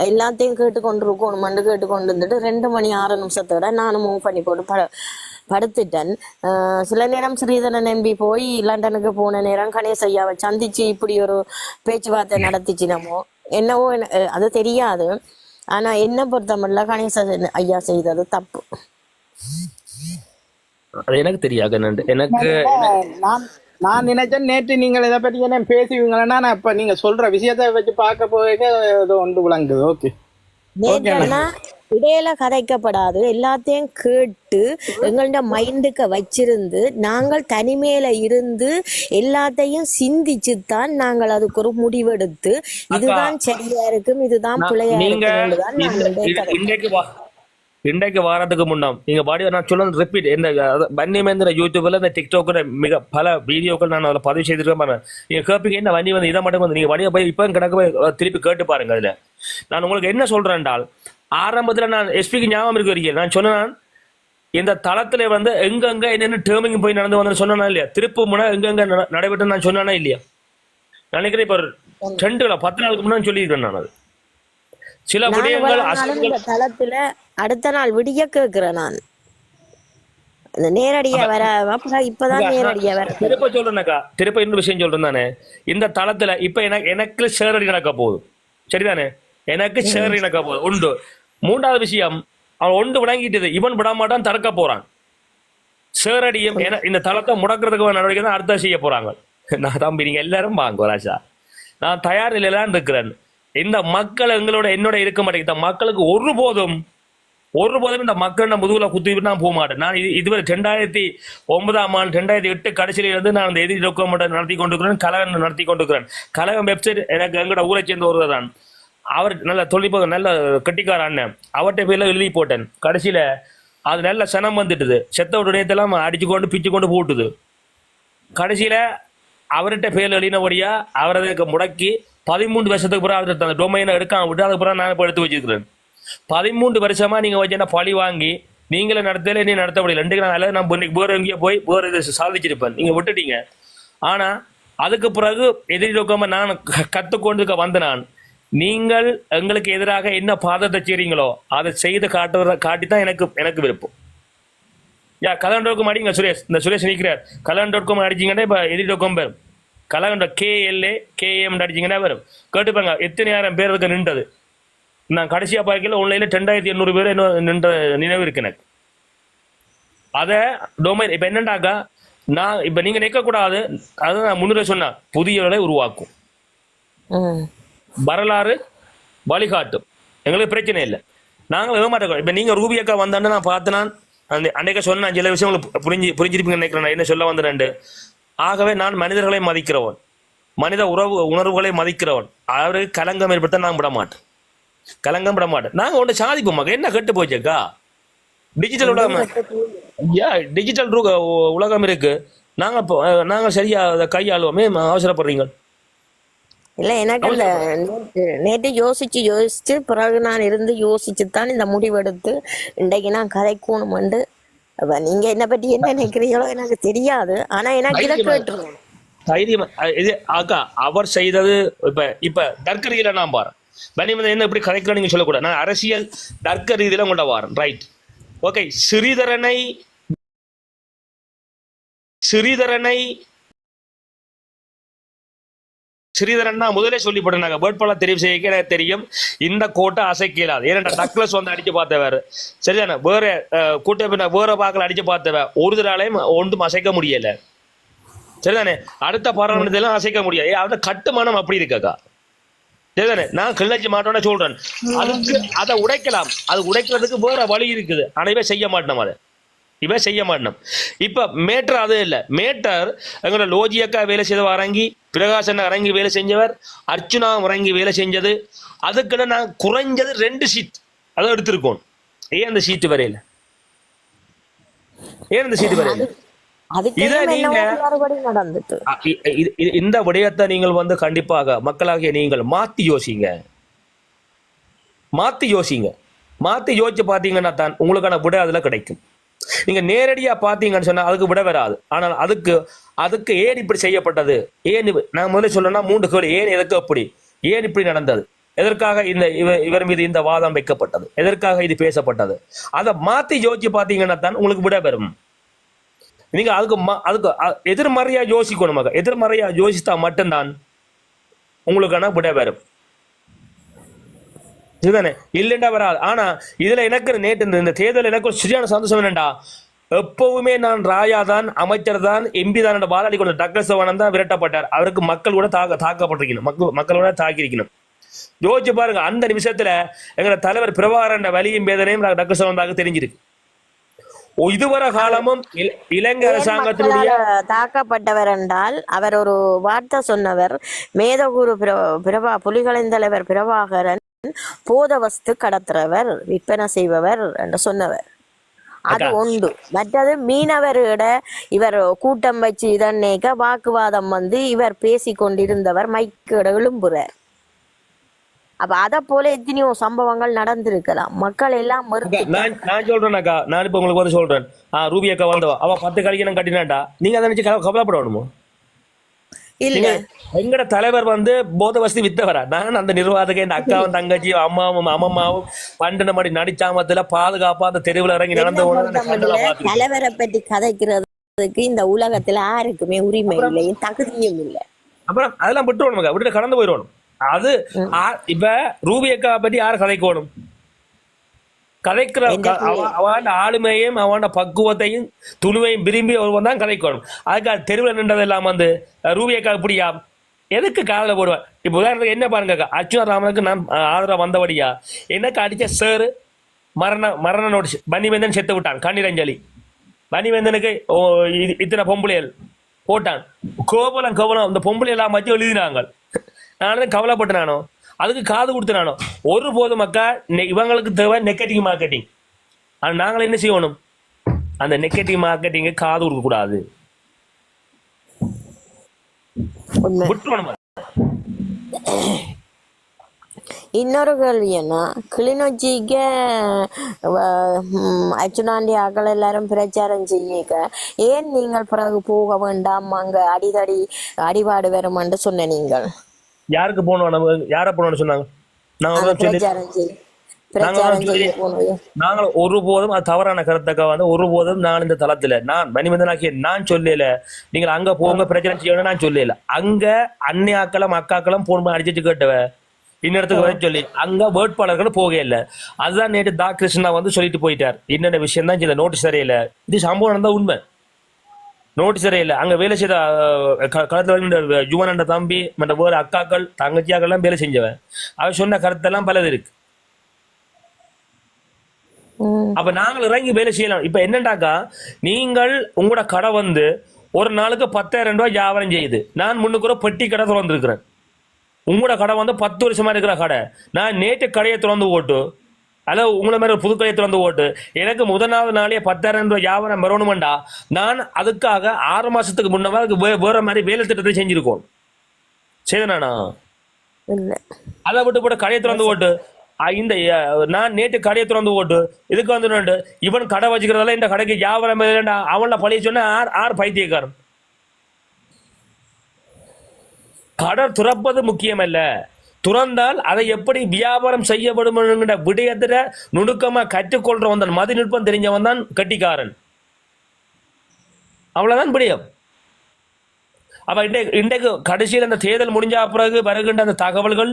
எல்லாத்தையும் கேட்டுக்கொண்டிருக்கணும் மண்டு கேட்டுக்கொண்டு இருந்துட்டு 2 மணி 6 நிமிஷத்தோட நானும் மூவ் பண்ணி போட்டு படுத்துட்டேன். சில நேரம் ஸ்ரீதரன் நம்பி போய் லண்டனுக்கு போன நேரம் கணேஷ் ஐயாவை சந்திச்சு இப்படி ஒரு பேச்சுவார்த்தை நடத்திச்சினமோ என்னவோ அது தெரியாது. ஆனா என்ன பொறுத்தமல்ல கணேஷ் ஐயா செய்தது தப்பு. அது எனக்கு தெரியாது. எனக்கு நான் நினைச்சேன் நேற்று நீங்கள் இதை பற்றி என்ன பேசுவீங்களா, நான் இப்ப நீங்க சொல்ற விஷயத்தை வச்சு பார்க்க போக ஒன்று விளங்குது. ஓகே, இடையில கதைக்கப்படாது, எல்லாத்தையும் கேட்டு எங்கள்ட மைண்டுக்கு வச்சிருந்து நாங்கள் தனிமையில இருந்து எல்லாத்தையும் சிந்திச்சுத்தான் நாங்கள் அதுக்கு ஒரு முடிவெடுத்து இதுதான் சரியா இருக்கும் இதுதான் பிள்ளையா இருக்கும். இன்றைக்கு வாரத்துக்கு முன்னாம் நீங்க பாடி நான் சொல்ல ரிப்பீட் இந்த வன்னிமேந்திர யூடியூப்ல இந்த டிக்டாக்ல மிக பல வீடியோக்கள் நான் அதில் பதிவு செய்திருக்கேன் பாருங்க. நீங்க கேட்பீங்க என்ன வண்டி வந்து இதை மட்டும் வந்து நீங்க வண்டியை போய் இப்போ கிடக்க போய் திருப்பி கேட்டு பாருங்க. அதுல நான் உங்களுக்கு என்ன சொல்றேன் என்றால், ஆரம்பத்துல நான் எஸ்பிக்கு ஞாபகம் இருக்கு வரைக்கும் நான் சொன்னேன், இந்த தளத்துல வந்து எங்கெங்க என்னென்ன டேர்மிங் போய் நடந்து வந்து சொன்னா இல்லையா, திருப்பு முனை எங்கெங்க நடைபெற்று நான் சொன்னானா இல்லையா, நினைக்கிறேன் இப்ப 10 நாளுக்கு முன்னாடி சொல்லியிருக்கேன் நான். அது சில விடயங்கள் தளத்துல அடுத்த நாள் விடிய கேட்கிறேன் நான் நேரடியா வர, இப்பதான் நேரடியா வர. திருப்ப சொல்றேன்னாக்கா, திருப்ப இன்னொரு விஷயம் சொல்றேன் தானே, இந்த தளத்துல இப்ப எனக்கு ஷேரடி நடக்க போகுது, சரிதானே, எனக்கு ஷேரடி நடக்க போகுது உண்டு. மூன்றாவது விஷயம், அவன் ஒன்று விளங்கிட்டது, இவன் விட மாட்டான், தடுக்க போறான். ஷேரடியும் இந்த தளத்தை முடக்கிறதுக்கு நடவடிக்கை தான் அடுத்த செய்ய போறாங்க. நான் தம்பி நீங்க எல்லாரும் வாங்க ராஜா, நான் தயார் நிலையில்தான் இருக்கிறேன். இந்த மக்கள் எங்களோட என்னோட இருக்க மாட்டேங்குது. மக்களுக்கு ஒருபோதும் இந்த மக்கள் முதுகுல குத்திவிட்டு நான் போக மாட்டேன். நான் இதுவரை 2009ஆம் ஆண்டு 2008 கடைசியில இருந்து நான் இந்த எதிரி டாக்குமெண்ட் நடத்தி கொண்டிருக்கிறேன், கழகம் நடத்தி கொண்டிருக்கிறேன். கழகம் வெப்சைட் எனக்கு எங்களோட ஊரை சேர்ந்த ஒருவர் தான், அவர் நல்ல தொழில்நுட்ப நல்ல கட்டிக்கார அண்ணன், அவர்கிட்ட பேர்ல எழுதி போட்டேன். கடைசியில அது நல்ல சனம் வந்துட்டுது, செத்த உடனேத்தெல்லாம் அடிச்சு கொண்டு பிச்சு கொண்டு போட்டுது. கடைசியில அவர்கிட்ட பேர்ல எழுதினபடியா அவரை முடக்கி 13 வருஷத்துக்கு பிறகு அவர்கிட்ட அந்த டொமைனை எடுக்காம விட்டு அதுக்கு பிறகு நான் இப்போ எடுத்து வச்சிருக்கிறேன். 13 வருஷமா நீங்க வச்சு என்ன பழி வாங்கி நீங்களே நடத்தல, நீ நடத்த முடியல. 2 நாள் நான் இன்னைக்கு வேற எங்கேயோ போய் வேற இதை சாதிச்சிருப்பேன், நீங்க விட்டுட்டீங்க. ஆனா அதுக்கு பிறகு எதிரி நோக்காம நான் கத்துக்கொண்டு வந்த நான், நீங்கள் எங்களுக்கு எதிராக என்ன பாதத்தை செய்றீங்களோ அதை செய்து காட்டித்தான் எனக்கு விருப்பம். கலண்டோக்கம் அடிங்க சுரேஷ், இந்த சுரேஷ் நிற்கிறார், கலண்டோக்கம் அடிச்சிங்கன்னா இப்ப எதிரி நோக்கம் பேரும் கலகண்ட KLA KM அடிச்சிங்கன்னா வரும். கேட்டுப்பாங்க எத்தனை ஆயிரம் பேர் இருக்க நின்றது. நான் கடைசியா பார்க்கல ஒன்லைன்ல 2800 பேர் நின்ற நினைவு இருக்கு எனக்கு. அத டொமைன் இப்ப என்னண்டாக்கா, நான் இப்ப நீங்க நிற்க கூடாது, அதான் நான் முன்னுரை சொன்னா, புதியவர்களை உருவாக்கும், வரலாறு வழிகாட்டும், எங்களுக்கு பிரச்சனை இல்லை, நாங்கள் விடமாட்டோம். இப்ப நீங்க ரூபியக்கா வந்தான்னு நான் பார்த்தேன், அன்னைக்கு சொன்ன சில விஷயம் உங்களுக்கு புரிஞ்சிருப்பீங்க நினைக்கிறேன் நான் என்ன சொல்ல வந்தேன். ஆகவே நான் மனிதர்களை மதிக்கிறவன், மனித உணர்வுகளை மதிக்கிறவன், அவருக்கு கலங்கம் ஏற்படுத்த நான் விட மாட்டேன், கலங்கம் விட மாட்டேன். நாங்க ஒன்று சாதிப்போம். என்ன கெட்டு போச்சேக்கா, டிஜிட்டல் உலகம், டிஜிட்டல் உலகம் இருக்கு, நாங்க சரியா அதை கையாளுவோமே, அவசரப்படுறீங்க இல்ல. எனக்கு இல்ல, நேற்று யோசிச்சு பிறகு நான் இருந்து யோசிச்சுத்தான் இந்த முடிவெடுத்து இன்றைக்கு நான் கதைக்கணும்ண்டு. நீங்க என்ன பத்தி என்ன நினைக்கிறீங்களோ எனக்கு தெரியாது, ஆனா எனக்கு இதை கேட்டுருவோம் தைரியம். இது அக்கா அவர் செய்தது இப்ப தர்க்க ரீதியில நான் பாரு வன்னிமேந்திரன் என்ன இப்படி கதைக்கிறோம் நீங்க சொல்லக்கூடாது. நான் அரசியல் தர்க்க ரீதியில கொண்ட வாரன், ரைட், ஓகே. ஸ்ரீதரன் நான் முதலே சொல்லிவிட்டேன், வேட்பாளர் தெரிவு செய்ய எனக்கு தெரியும் இந்த கோட்டை அசைக்கலாது. ஏன்னா டக்ளஸ் வந்து அடிச்சு பார்த்தவர் சரிதானே, வேற கூட்ட வேற பாக்கள் அடிச்சு பார்த்தவ ஒரு தராலையும் ஒன்றும் அசைக்க முடியல சரிதானே. அடுத்த பாராளுமன்றத்திலும் அசைக்க முடியாது, அந்த கட்டுமானம் அப்படி இருக்காக்கா சரிதானே. நான் கிளர்ச்சி மாட்டோன்னு சொல்றேன், அதுக்கு அதை உடைக்கலாம், அது உடைக்கிறதுக்கு வேற வழி இருக்குது. ஆனா இவன் செய்ய மாட்டோம், அதை இவன் செய்ய மாட்டோம். இப்ப மேட்டர் அது இல்லை, மேட்டர் எங்களோட லோஜியக்கா வேலை செய்த அரங்கி, பிரகாசன் அரங்கி வேலை செஞ்சவர், அர்ச்சுனா அரங்கி வேலை செஞ்சது, அதுக்குன்னு நான் குறைஞ்சது 2 சீட் அதை எடுத்திருக்கோம். ஏன் அந்த சீட்டு வரையில, ஏன் அந்த சீட்டு வரையில? இதை நீங்க இந்த விடயத்தை நீங்கள் வந்து கண்டிப்பாக மக்களாகிய நீங்கள் மாத்தி யோசிங்க, மாத்தி யோசிங்க. மாத்தி யோசிச்சு பாத்தீங்கன்னா தான் உங்களுக்கான விட அதுல கிடைக்கும். நீங்க நேரடியா பாத்தீங்கன்னு சொன்னா அதுக்கு விட வராது. ஆனால் அதுக்கு ஏன் இப்படி செய்யப்பட்டது, ஏன் நான் முதல்ல சொல்லணும்னா 3 கேள்வி. ஏன், எதுக்கு, அப்படி, ஏன் இப்படி நடந்தது, எதற்காக இந்த இவர் மீது இந்த வாதம் வைக்கப்பட்டது, எதற்காக இது பேசப்பட்டது, அதை மாத்தி யோசிச்சு பாத்தீங்கன்னா தான் உங்களுக்கு விட வரும். நீங்க அதுக்கு எதிர்மறையா யோசிக்கணும். எதிர்மறையா யோசித்தா மட்டும்தான் உங்களுக்கான விட வரும் இதுதானே, இல்லைண்டா வராது. ஆனா இதுல எனக்கு நேற்று இந்த தேர்தல் எனக்கு ஒரு சரியான சந்தோஷம் என்னண்டா, எப்பவுமே நான் ராயா தான், அமைச்சர் தான், எம்பி தான் வாதாடி கொண்ட டாக்டர் சவானந்த் தான் விரட்டப்பட்டார். அவருக்கு மக்கள் கூட தாக்கப்பட்டிருக்கணும், மக்களோட தாக்கியிருக்கணும். யோசிச்சு பாருங்க, அந்த நிமிஷத்துல எங்களோட தலைவர் பிரபாகரன் வலியும் வேதனையும் டாக்டர் சவானந்தாக தெரிஞ்சிருக்கு. இதுவரை காலமும் இலங்கை அரசாங்கத்தினுடைய தாக்கப்பட்டவர் என்றால் அவர் ஒரு வார்த்தை சொன்னவர், மேதகுரு புலிகளின் தலைவர் பிரபாகரன் போத வஸ்து கடத்துறவர், விற்பனை செய்பவர் என்று சொன்னவர். அது ஒன்று. மற்றது மீனவரிட இவர் கூட்டம் வச்சு இதன்னேக்க வாக்குவாதம் வந்து இவர் பேசி கொண்டிருந்தவர் மைக்கிட எழும்புறார். அப்ப அத போல எத்தனையோ சம்பவங்கள் நடந்திருக்கலாம். மக்கள் எல்லாம் நான் சொல்றேன்னாக்கா, நான் இப்ப உங்களுக்கு வந்து சொல்றேன், ரூபி அக்கா வந்தவா அவ 10 கழிக்கணும் கட்டினாண்டா, நீங்க அதை நினைச்சு கவலைப்படணுமோ? இல்ல, எங்கட தலைவர் வந்து போத வசதி வித்தவரா? நான் அந்த நிர்வாகத்துக்கு என் அக்காவும் தங்கச்சியும் அம்மாவும் பண்டன மாதிரி நடிச்சாமத்துல பாதுகாப்பா அந்த தெருவில் இறங்கி நடந்த தலைவரை பற்றி கதைக்கிறதுக்கு இந்த உலகத்துல யாருக்குமே உரிமை இல்லை, தகுதியும் இல்லை. அப்புறம் அதெல்லாம் விட்டுருவோம், விட்டு கடந்து போயிடணும். அது இப்ப ரூபி அக்கா பற்றி யார் கதைக்கணும்? கதைக்கிற அவன் ஆளுமையும் அவன் பக்குவத்தையும் துணிவையும் விரும்பி ஒருவன் தான் கதைக்கணும். அதுக்காக தெருவில் நின்றதெல்லாம் வந்து ரூபி அக்கா இப்படியா எதுக்கு காதல போடுவேன்? இப்ப உதாரணத்துக்கு என்ன பாருங்க, அர்ச்சுனா ராமனுக்கு நான் ஆதரவு வந்தபடியா எனக்கு அடிச்ச சேரு மரண நோட்டீஸ். பன்னிவேந்தன் செத்து விட்டான், கண்ணீரஞ்சலி. பன்னிவேந்தனுக்கு இத்தனை பொம்பளைகள் போட்டான், கோபலம் இந்த பொம்பளை எல்லாம் வச்சு எழுதினாங்க. நானும் கவலைப்பட்டனானோ, அதுக்கு காது கொடுத்தனானோ. ஒரு போது மக்கா இவங்களுக்கு தேவை நெகட்டிவ் மார்க்கெட்டிங். ஆனால் நாங்கள் என்ன செய்யணும், அந்த நெகட்டிவ் மார்க்கெட்டிங்க காது கொடுக்க கூடாது, விட்டுறணும். இன்னொரு கேள்வி என்ன, கிளிநொச்சிக்கு அச்சுனாண்டி ஆக்கள் எல்லாரும் பிரச்சாரம் செய்ய ஏன் நீங்கள் பிறகு போக வேண்டாம், அங்க அடிபாடு வரும் என்று சொன்ன நீங்கள்? யாருக்கு போகணும், யார போகணும்னு சொன்னாங்க? நாங்கள் ஒருபோதும் அது தவறான கருத்தக்க வந்து ஒருபோதும் நான் இந்த தளத்துல நான் மணிமந்தனாக்கிய நான் சொல்லல நீங்கள் அங்க போங்க பிரச்சனை செய்யணும் நான் சொல்லல. அங்க அன்னியாக்களும் அக்காக்களும் போன் அடிச்சு கேட்டவ இன்னிடத்துக்கு வர சொல்லி அங்க வேட்பாளர்கள் போக இல்லை. அதுதான் நேற்று தா கிருஷ்ணா வந்து சொல்லிட்டு போயிட்டார். என்னென்ன விஷயம் தான் இந்த நோட்டீஸ் சரியில்லை, இது சம்பவம் நடந்தா உண்மை, நோட்டீஸ் சரியில்லை. அங்க வேலை செய்த களத்துல யுவனண்ட தம்பி மற்ற வேறு அக்காக்கள் தங்கச்சியாக்கள் எல்லாம் வேலை செஞ்சவன், அவன் சொன்ன கருத்தெல்லாம் பலது இருக்கு. அப்ப நாங்கள் இறங்கி வேலை செய்யலாம். இப்ப என்னண்டாக்கா, நீங்கள் உங்களோட கடை வந்து ஒரு நாளுக்கு 10,000 ரூபாய் வியாபாரம் செய்யுது. நான் முன்னுக்கு பெட்டி கடை திறந்துருக்கிறேன். உங்களோட கடை வந்து 10 வருஷமா இருக்கிற கடை. நான் நேற்று கடையை திறந்து ஓட்டு, அல்லது உங்களை மாதிரி ஒரு புது கடையை திறந்து ஓட்டு, எனக்கு முதலாவது நாளே 10,000 ரூபாய் வியாபாரம் வரணுமெண்டா நான் அதுக்காக 6 மாசத்துக்கு முன்னவா வேற மாதிரி வேலை திட்டத்தை செஞ்சிருக்கோம். சரிதானா? அதை விட்டு போட்டு கடையை திறந்து ஓட்டு, இந்த நான் நேற்று கடையை திறந்து ஓட்டு இதுக்கு வந்து இவன் கடை வச்சுக்கிறதால இந்த கடைக்கு வியாபாரம் அவன்ல பழைய சொன்ன ஆறு பைத்தியக்காரன். கடை துறப்பது முக்கியமல்ல, துறந்தால் அதை எப்படி வியாபாரம் செய்யப்படும் விடயத்துல நுணுக்கமா கற்றுக்கொள்றவன் தான், மதிநுட்பம் தெரிஞ்சவன் தான் கட்டிக்காரன். அவ்வளவுதான் விடயம். அப்ப இன்றைக்கு கடைசியில் அந்த தேர்தல் முடிஞ்ச பிறகு வருகின்ற அந்த தகவல்கள்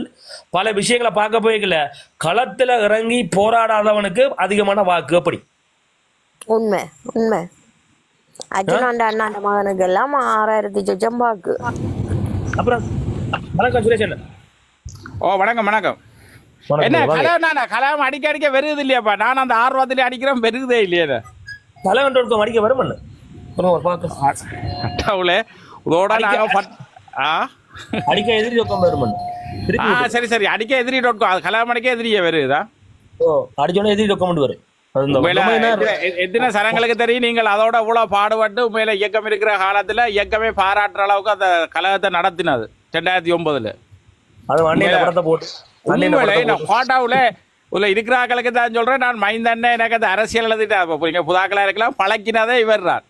பல விஷயங்களை பார்க்க போய்க்கல, களத்துல இறங்கி போராடாதவனுக்கு அதிகமான வாக்கு. அப்படி உண்மை உண்மை. அர்ஜுனாண்ட அண்ணாண்ட மகனுக்கு எல்லாம் 6000 சொச்சம் வாக்கு. அப்புறம் வணக்கம் சுரேஷ் அண்ணா. ஓ வணக்கம் வணக்கம். என்ன கலாம் அடிக்க வருது இல்லையாப்பா? நான் அந்த ஆர்வத்திலே அடிக்கிறேன், வருதே இல்லையா? தலைவன் அடிக்க வரும் அடிக்க எதிரி வரும். சரி சரி, அடிக்க எதிரி கலாம் அடிக்க எதிரியே வருதா? அடிச்சோட எதிரி டாக்குமெண்ட் வரும். எத்தனை சனங்களுக்கு தெரியும் நீங்கள் அதோட இவ்வளவு பாடுபட்டு உண்மையில இயக்கம் இருக்கிற காலத்துல இயக்கமே பாராட்டுற அளவுக்கு அந்த கழகத்தை நடத்தினது 2009. அது போட்டு கோட்டாவுல உள்ள இருக்கிறாக்களுக்கு தான் சொல்றேன். நான் மைந்தண்ணே எனக்கு அந்த அரசியல் எழுதிட்டு புதாக்களா இருக்கலாம் பழக்கினதே இவர் தான்.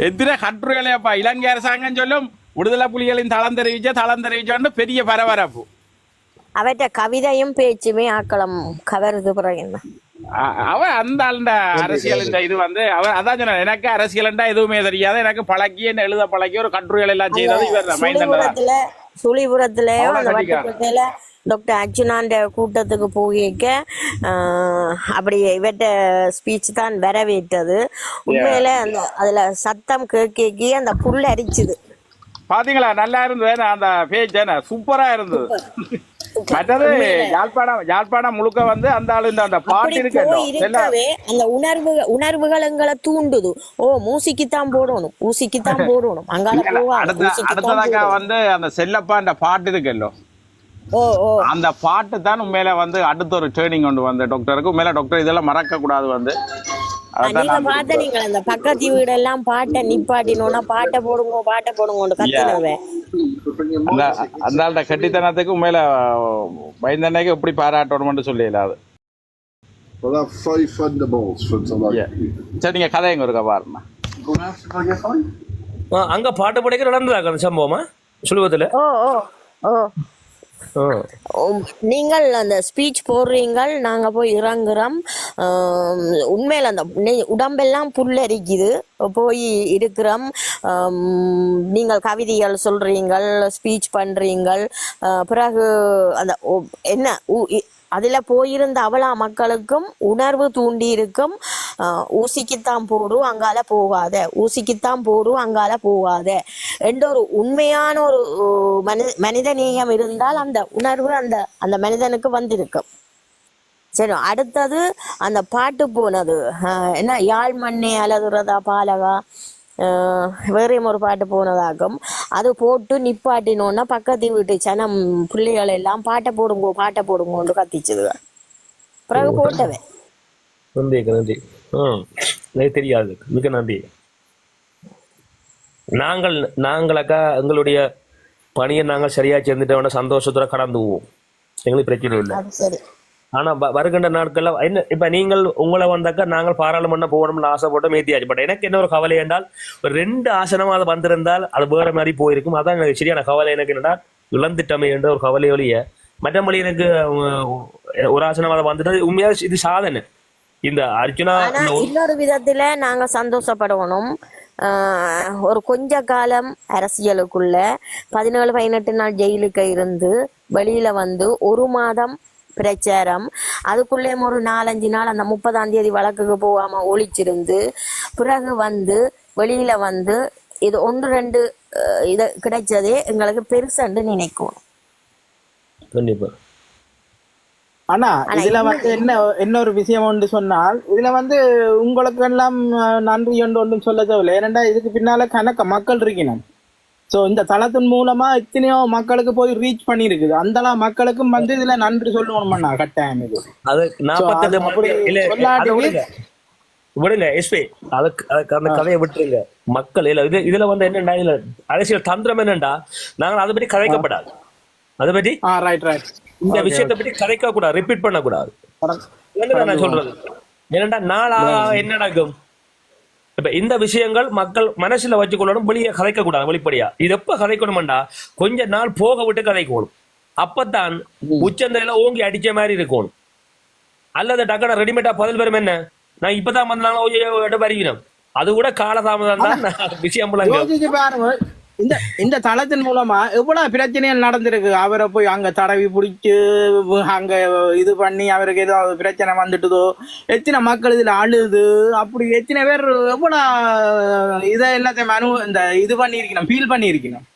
எத்தனை கட்டுரைகளையாப்பா இலங்கை அரசாங்கம் சொல்லும் விடுதலை புலிகளின் தளம் தெரிவிச்சோன்னு பெரிய பரபரப்பு. அவற்ற கவிதையும் பேச்சுமே ஆக்களம் கவருது. பிறகு அவன் அந்த ஆளுண்ட அரசியல் இது வந்து அவன் அதான் சொன்ன, எனக்கு அரசியல்ண்டா எதுவுமே தெரியாது, எனக்கு பழக்கி என்ன எழுத பழக்கி ஒரு கட்டுரைகள் எல்லாம் செய்தது இவர் தான். சுழிபுரத்துல டாக்டர் அர்ஜுனாண்ட கூட்டத்துக்கு போயிருக்க அப்படி இவற்ற ஸ்பீச் தான் வரவேற்றது. உண்மையில அந்த அதுல சத்தம் கேட்க அந்த புல் அரிச்சுது. பாத்தீங்களா? நல்லா இருந்தது அந்த பேஜ், சூப்பரா இருந்தது. மற்றது யாழ்ப்பாணம் முழுக்க வந்து அந்த ஆளு அந்த பாட்டு இருக்கவே அந்த உணர்வுகள் எங்களை தூண்டுது. ஓ மூசிக்குத்தான் போடணும், ஊசிக்குத்தான் போடணும். அடுத்ததாக வந்து அந்த செல்லப்பா அந்த பாட்டு இருக்கല്ലോ, அந்த பாட்டு தான் உண்மையில வந்து அடுத்த ஒரு ட்ரைனிங் கொண்டு வந்த டாக்டருக்கு. உண்மையில டாக்டர் இதெல்லாம் மறக்க கூடாது வந்து நீங்க பார்த்த நீங்கள் அந்த பக்கத்து வீடெல்லாம் பாட்டை நிப்பாட்டினோன்னா பாட்டை போடுங்க கத்தினவே அந்த கட்டித்தனத்துக்கு உண்மையில பயந்தன்னைக்கு எப்படி பாராட்டணும்னு சொல்லலாது. சரி நீங்க கதை எங்க இருக்கா பாருங்க. அங்க பாட்டு படிக்க நடந்ததா சம்பவமா சுழுவத்துல? நீங்கள் அந்த ஸ்பீச் போடுறீங்கள், நாங்க போய் இறங்குறோம். உண்மையில அந்த உடம்பெல்லாம் புல்லரிக்குது. போய் இருக்கிறோம். நீங்கள் கவிதைகள் சொல்றீங்கள், ஸ்பீச் பண்றீங்கள். பிறகு அந்த என்ன அதுல போயிருந்த அவளா மக்களுக்கும் உணர்வு தூண்டி இருக்கும். ஊசிக்குத்தான் போடு அங்கால போகாத, ஊசிக்குத்தான் போடு அங்கால போகாத என்ற ஒரு உண்மையான ஒரு மனித நேயம் இருந்தால் அந்த உணர்வு அந்த மனிதனுக்கு வந்திருக்கும். சரி, அடுத்தது அந்த பாட்டு போனது என்ன, யாழ் மண்ணே அலதுறதா பாலகா வேறையும் ஒரு பாட்டு போனதாகும். அது போட்டு நிப்பாட்டினோன்னா பக்கத்து வீட்டு சனம் பிள்ளைகள் எல்லாம் பாட்டை போடுங்கன்னு கத்திச்சுது. பிறகு போட்டவே நன்றி. தெரியாது, மிக நன்றி. நாங்களக்கா எங்களுடைய பணியை நாங்கள் சரியா சேர்ந்துட்டோம்னா சந்தோஷத்தோட கடந்து போவோம், எங்களுக்கு பிரச்சனை இல்லை. சரி. ஆனா வருகின்ற நாட்கள்ல என்ன இப்ப நீங்கள் உங்களை வந்தாக்கா நாங்கள் பாராளுமன்றம் போகணும்னு ஆசைப்பட்டோம், ஏத்தியாச்சு. பட் எனக்கு என்ன ஒரு கவலை என்றால், ஒரு 2 ஆசனமா அது வந்திருந்தால் அது வேற மாதிரி போயிருக்கும். அதான் எனக்கு சரியான கவலை. எனக்கு என்னன்னா இழந்துட்டமே என்ற ஒரு கவலையொழிய மற்றபடி எனக்கு ஒரு ஆசனமா வந்துட்டு உண்மையா இது சாதனை. இந்த அர்ஜுனா இன்னொரு விதத்துல நாங்க சந்தோஷப்படணும். ஒரு கொஞ்ச காலம் அரசியலுக்குள்ள 17-18 நாள் ஜெயிலுக்கு இருந்து வெளியில வந்து 1 மாதம் பிரச்சாரம், அதுக்குள்ளே ஒரு 4-5 நாள் அந்த 30ஆம் தேதி வழக்குக்கு போகாம ஒழிச்சிருந்து பிறகு வந்து வெளியில வந்து இது 1-2 இது கிடைச்சதே எங்களுக்கு பெருசண்டு நினைக்கும். கண்டிப்பா. ஆனா இதுல வந்து என்ன ஒரு விஷயம் ஒன்று சொன்னால், இதுல வந்து உங்களுக்கு எல்லாம் நன்றி ஒன்றும் சொல்ல தேவையில்லை. ஏனென்றா இதுக்கு பின்னால கணக்க மக்கள் இருக்கணும். ஸோ இந்த தளத்தின் மூலமா எத்தனையோ மக்களுக்கு போய் ரீச் பண்ணிருக்குது. அந்த மக்களுக்கும் வந்து இதுல நன்றி சொல்லணும்னா கட்டாயம். இது அது 48 விடுங்க எஸ்பி, அதுக்கு அந்த கதையை விட்டுருங்க. மக்கள் இதுல வந்து என்னண்டா, இதுல அரசியல் தந்திரம் என்னண்டா, நாங்கள் அதை பற்றி கதைக்கப்படாது. அதை பற்றி இந்த விஷயத்தை பற்றி கதைக்க கூடாது, ரிப்பீட் பண்ண கூடாது. நான் சொல்றது என்னண்டா, நாளா என்ன நடக்கும் இப்ப இந்த விஷயங்கள் மக்கள் மனசுல வச்சுக்கொள்ளணும், வெளியே கதைக்க கூடாது வெளிப்படையா. இது எப்ப கதைக்கணும்டா, கொஞ்ச நாள் போக விட்டு கதைக்கணும். அப்பத்தான் உச்சந்தையில ஓங்கி அடிச்ச மாதிரி இருக்கணும். அல்லது டக்குனு ரெடிமேடா பதில் பெறும் என்ன, நான் இப்பதான் வந்தாலும் வருகிறோம் அது கூட காலதாமதம் தான் விஷயம் புலங்க. யோசிச்சு பாருங்க, இந்த தளத்தின் மூலமா எவ்வளவு பிரச்சனைகள் நடந்திருக்கு. அவரை போய் அங்க தடவி பிடிச்சு அங்க இது பண்ணி அவருக்கு ஏதோ பிரச்சனை வந்துட்டுதோ, எத்தனை மக்கள் இதுல அழுது, அப்படி எத்தனை பேர் எவ்வளவு இதை எல்லாத்தையும் இந்த இது பண்ணிருக்கணும், ஃபீல் பண்ணிருக்கணும்.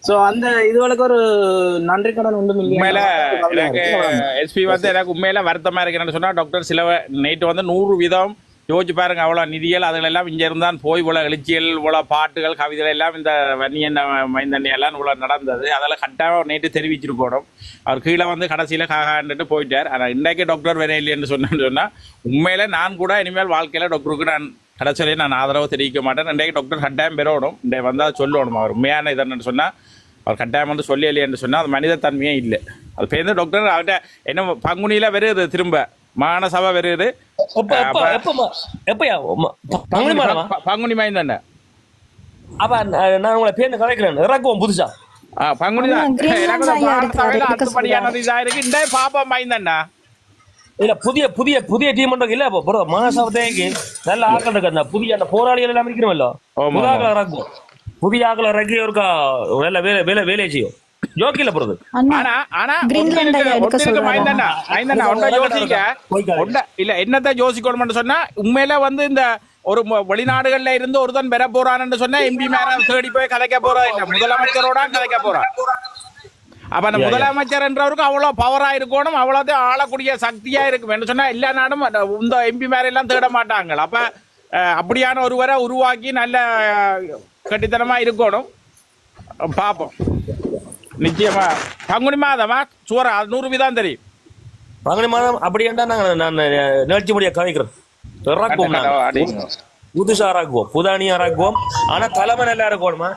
சோ அந்த இதுகளுக்கு ஒரு நன்றி கடன் ஒன்றும் உண்மையில எனக்கு எஸ்பி வந்து எனக்கு உண்மையில வருத்தமா இருக்குன்னு சொன்னா, டாக்டர் சில நைட்டு வந்து 100 வீதம் யோசிச்சு பாருங்க, அவ்வளோ நிதிகள் அதுகளெல்லாம் இங்கே இருந்தான் போய் இவ்வளோ எழுச்சிகள் இவ்வளோ பாட்டுகள் கவிதைகள் எல்லாம் இந்த வன்னியன் மைந்தண்ணி எல்லாம் இவ்வளோ நடந்தது. அதெல்லாம் கட்டாயம் நேற்று தெரிவிச்சிருக்கணும். அவர் கீழே வந்து கடைசியில் காகாண்டுட்டு போயிட்டார். ஆனால் இன்றைக்கு டாக்டர் வேற இல்லைன்னு சொன்னால் உண்மையில நான் கூட இனிமேல் வாழ்க்கையில் டாக்டருக்கு நான் கடைசியிலே நான் ஆதரவு தெரிவிக்க மாட்டேன். இன்றைக்கு டாக்டர் கட்டாயம் பெறணும். இன்றைக்கு வந்தால் சொல்லணும். அவர் உண்மையான இதுன்னு சொன்னால் அவர் கட்டாயம் வந்து சொல்லலையேன்னு சொன்னால் அது மனித தன்மையே இல்லை. அது பேருந்து டாக்டர் அவர்கிட்ட என்ன பங்குனியில் வருது, திரும்ப மாநசபை வருது. பங்குனி மைந்தண்ண அப்ப நான் உங்களை பேருந்து கலைக்கிறேன் இறக்குவோம் புதுசா பங்குனி அடுத்தபடியானது இதா இருக்கு. இந்த பாப்பா மைந்தண்ணா இல்ல புதிய புதிய புதிய டீம் இல்ல மகாசபைக்கு நல்ல ஆக்கள் இருக்கு. அந்த புதிய அந்த போராளிகள் எல்லாம் இருக்கிறோம்ல, புதாக்களை இறக்குவோம். புதிய ஆக்களை இறக்கி ஒரு நல்ல வேலை வேலையை செய்யும். யோக்கியில போறது. என்னத்த யோசிக்கணும் சொன்னா, உண்மையில வந்து இந்த ஒரு வெளிநாடுகள்ல இருந்து ஒருத்தன் பெற போறான்னு சொன்னா எம்பி மேல தேடி போய் கலைக்க போறா இல்ல, முதலமைச்சரோட கலைக்க போறான். அப்ப அந்த முதலமைச்சர் என்றவருக்கு அவ்வளவு பவரா இருக்கணும், அவ்வளவு ஆளக்கூடிய சக்தியா இருக்கும் சொன்னா எல்லா நாடும் இந்த எம்பி மேல எல்லாம் தேட மாட்டாங்க. அப்ப அப்படியான ஒருவரை உருவாக்கி நல்ல கட்டித்தனமா இருக்கணும். பாப்போம். நிச்சயமா பங்குனி மாதமா சுவரா 100 வீதம் தெரியும். பங்குனி மாதம் அப்படி என்றா நான் நிகழ்ச்சி முடிய கதைக்கிறேன். இறக்குவோம், புதுசா இறக்குவோம், புதானியா இறக்குவோம். ஆனா தலைமை நல்லா இருக்கணுமா?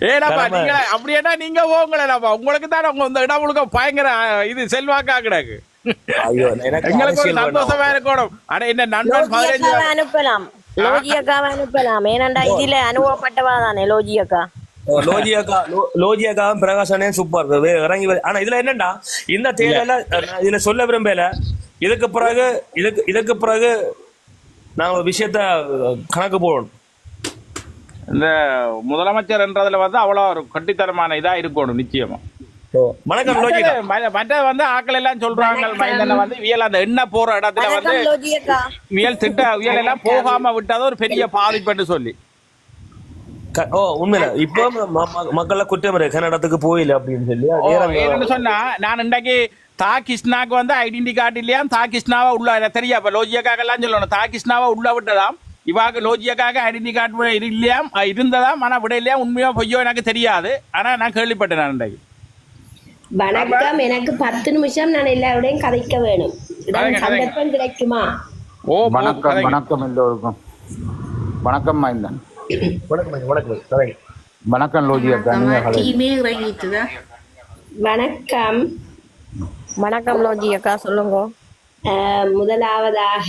ஏடாப்பா நீங்க அப்படின்னா நீங்க போங்களேப்பா, உங்களுக்கு தான் இந்த இடம் முழுக்க பயங்கர இது செல்வாக்கா கிடக்கு. எங்களுக்கு ஒரு சந்தோஷமா இருக்கணும். ஆனா என்ன நண்பன் 15 அனுப்பலாம், லோஜியக்காவை அனுப்பலாம். ஏனண்டா இதுல அனுபவப்பட்டவா தானே லோஜியக்கா. லோஜியாக்காவும் பிரகாசனே சூப்பர் இறங்கி. ஆனா இதுல என்னண்டா, இந்த தேர்தல இதுல சொல்ல விரும்பல. இதுக்கு பிறகு நான் ஒரு விஷயத்த கணக்கு போடணும். இந்த முதலமைச்சர் என்றதுல வந்து அவ்வளவு ஒரு கட்டித்தனமான இதா இருக்கணும் நிச்சயமா. வணக்கம் லோஜிகா. மற்ற வந்து ஆக்கள் எல்லாம் சொல்றாங்க மைந்தனை வந்து வியல் அந்த எண்ணெய் போற இடத்துல வந்து வியல் வியல் எல்லாம் போகாம விட்டாத ஒரு பெரிய பாதிப்புன்னு சொல்லி. உண்மையில இப்போ மக்கள் குற்றம் கன்னடத்துக்கு போயில அப்படின்னு சொல்லி சொன்னா, நான் இன்றைக்கு தா கிருஷ்ணாக்கு வந்து ஐடென்டி கார்டு இல்லையா, தா கிருஷ்ணாவா உள்ள தெரியா. இப்ப லோஜியக்காக எல்லாம் சொல்லணும் தா கிருஷ்ணாவா உள்ள விட்டதாம். இவாக்கு லோஜியக்காக ஐடென்டி கார்டு இல்லையா இருந்ததாம். ஆனா விட இல்லையா, உண்மையோ பொய்யோ எனக்கு தெரியாது. ஆனா நான் கேள்விப்பட்டேன். நான் இன்றைக்கு வணக்கம், எனக்கு 10 நிமிஷம் நான் எல்லாரோடையும் கதைக்க வேணும். சந்தர்ப்பம் கிடைக்குமா? ஓ வணக்கம். வணக்கம் எல்லோருக்கும். வணக்கம் மைந்தன். வணக்கம் லோஜியக்கா. வணக்கம். வணக்கம் லோஜியக்கா, சொல்லுங்க. முதலாவதாக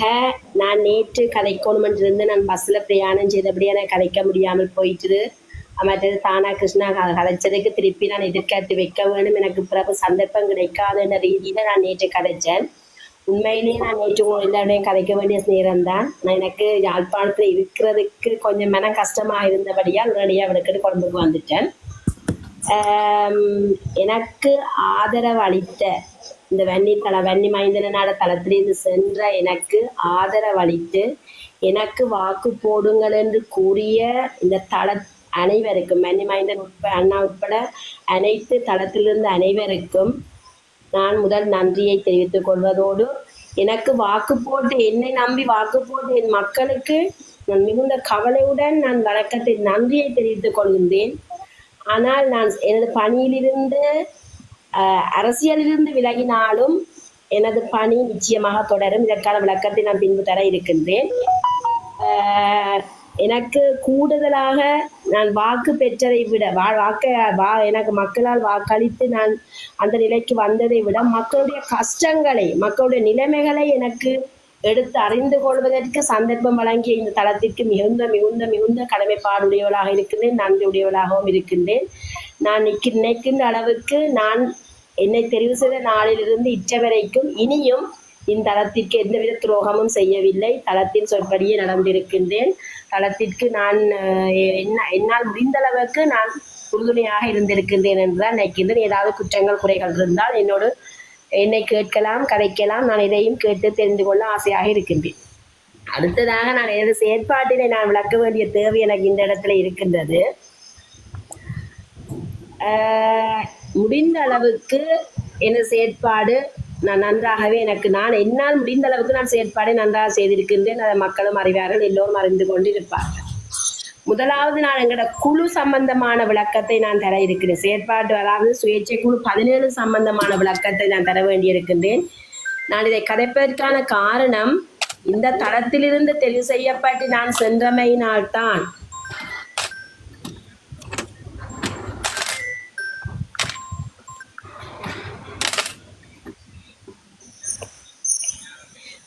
நான் நேற்று கதைக்கணும் இருந்து நான் பஸ்ல பிரயாணம் செய்தபடியா நான் கதைக்க முடியாமல் போயிட்டு, மற்றது தானா கிருஷ்ணா கதைச்சதுக்கு திருப்பி நான் எதிர்காத்து வைக்க வேணும். எனக்கு பிறகு சந்தர்ப்பம் கிடைக்காதுன்ற ரீதியில நான் நேற்று கதைச்சேன். உண்மையிலேயே நான் நேற்று எல்லாருடையும் கதைக்க வேண்டிய நேரம் தான். நான் எனக்கு யாழ்ப்பாணத்தில் இருக்கிறதுக்கு கொஞ்சம் மனம் கஷ்டமாக இருந்தபடியால் உடனடியாக அவனுக்கு கொழும்புக்கு வந்துட்டேன். எனக்கு ஆதரவு அளித்த இந்த வன்னி மைந்தனாட தளத்திலிருந்து சென்ற எனக்கு ஆதரவு அளித்து எனக்கு வாக்கு போடுங்கள் என்று கூறிய இந்த தள அனைவருக்கும், வன்னி மைந்தன் அண்ணா உட்பட அனைத்து தளத்திலிருந்து அனைவருக்கும் நான் முதல் நன்றியை தெரிவித்துக் கொள்வதோடு, எனக்கு வாக்கு போட்டு என்னை நம்பி வாக்கு போட்டு என் மக்களுக்கு நான் மிகுந்த கவலையுடன் நான் வணக்கத்தை நன்றியை தெரிவித்துக் கொள்கின்றேன். ஆனால் நான் எனது பணியிலிருந்து அரசியலிலிருந்து விலகினாலும் எனது பணி நிச்சயமாக தொடரும். இதற்கான விளக்கத்தை நான் பின்பு தர இருக்கின்றேன். எனக்கு கூடுதலாக நான் வாக்கு பெற்றதை விட எனக்கு மக்களால் வாக்களித்து நான் அந்த நிலைக்கு வந்ததை விட மக்களுடைய கஷ்டங்களை, மக்களுடைய நிலைமைகளை எனக்கு எடுத்து அறிந்து கொள்வதற்கு சந்தர்ப்பம் வழங்கிய இந்த தளத்திற்கு மிகுந்த மிகுந்த மிகுந்த கடமைப்பாடுடையவளாக இருக்கின்றேன், நன்றியுடையவளாகவும் இருக்கின்றேன். நான் நினைக்கின்ற அளவுக்கு நான் என்னை தெரிவு செய்த நாளிலிருந்து இற்ற வரைக்கும் இனியும் இத்தளத்திற்கு எந்தவித துரோகமும் செய்யவில்லை. தளத்தின் சொற்படியே நடந்திருக்கின்றேன். தளத்திற்கு நான் என்னால் முடிந்தளவுக்கு நான் உறுதுணையாக இருந்திருக்கின்றேன் என்றுதான் நினைக்கின்றேன். ஏதாவது குற்றங்கள் குறைகள் இருந்தால் என்னை கேட்கலாம், கதைக்கலாம். நான் இதையும் கேட்டு தெரிந்து கொள்ள ஆசையாக இருக்கின்றேன். அடுத்ததாக நான் எனது செயற்பாட்டினை நான் விளக்க வேண்டிய தேவை எனக்கு இந்த இடத்துல இருக்கின்றது. முடிந்த அளவுக்கு எனது செயற்பாடு நான் நன்றாகவே நான் என்னால் முடிந்த அளவுக்கு நான் செயற்பாடை நன்றாக செய்திருக்கின்றேன். அதை மக்களும் அறிவார்கள், எல்லோரும் அறிந்து கொண்டு இருப்பார்கள். முதலாவது நான் எங்களோட குழு சம்பந்தமான விளக்கத்தை நான் தர இருக்கிறேன். செயற்பாட்டு அதாவது சுயேட்சை குழு 17 சம்பந்தமான விளக்கத்தை நான் தர வேண்டியிருக்கின்றேன். நான் இதை கதைப்பதற்கான காரணம், இந்த தளத்திலிருந்து தெரிவு செய்யப்பட்டு நான் சென்றமையினால்தான்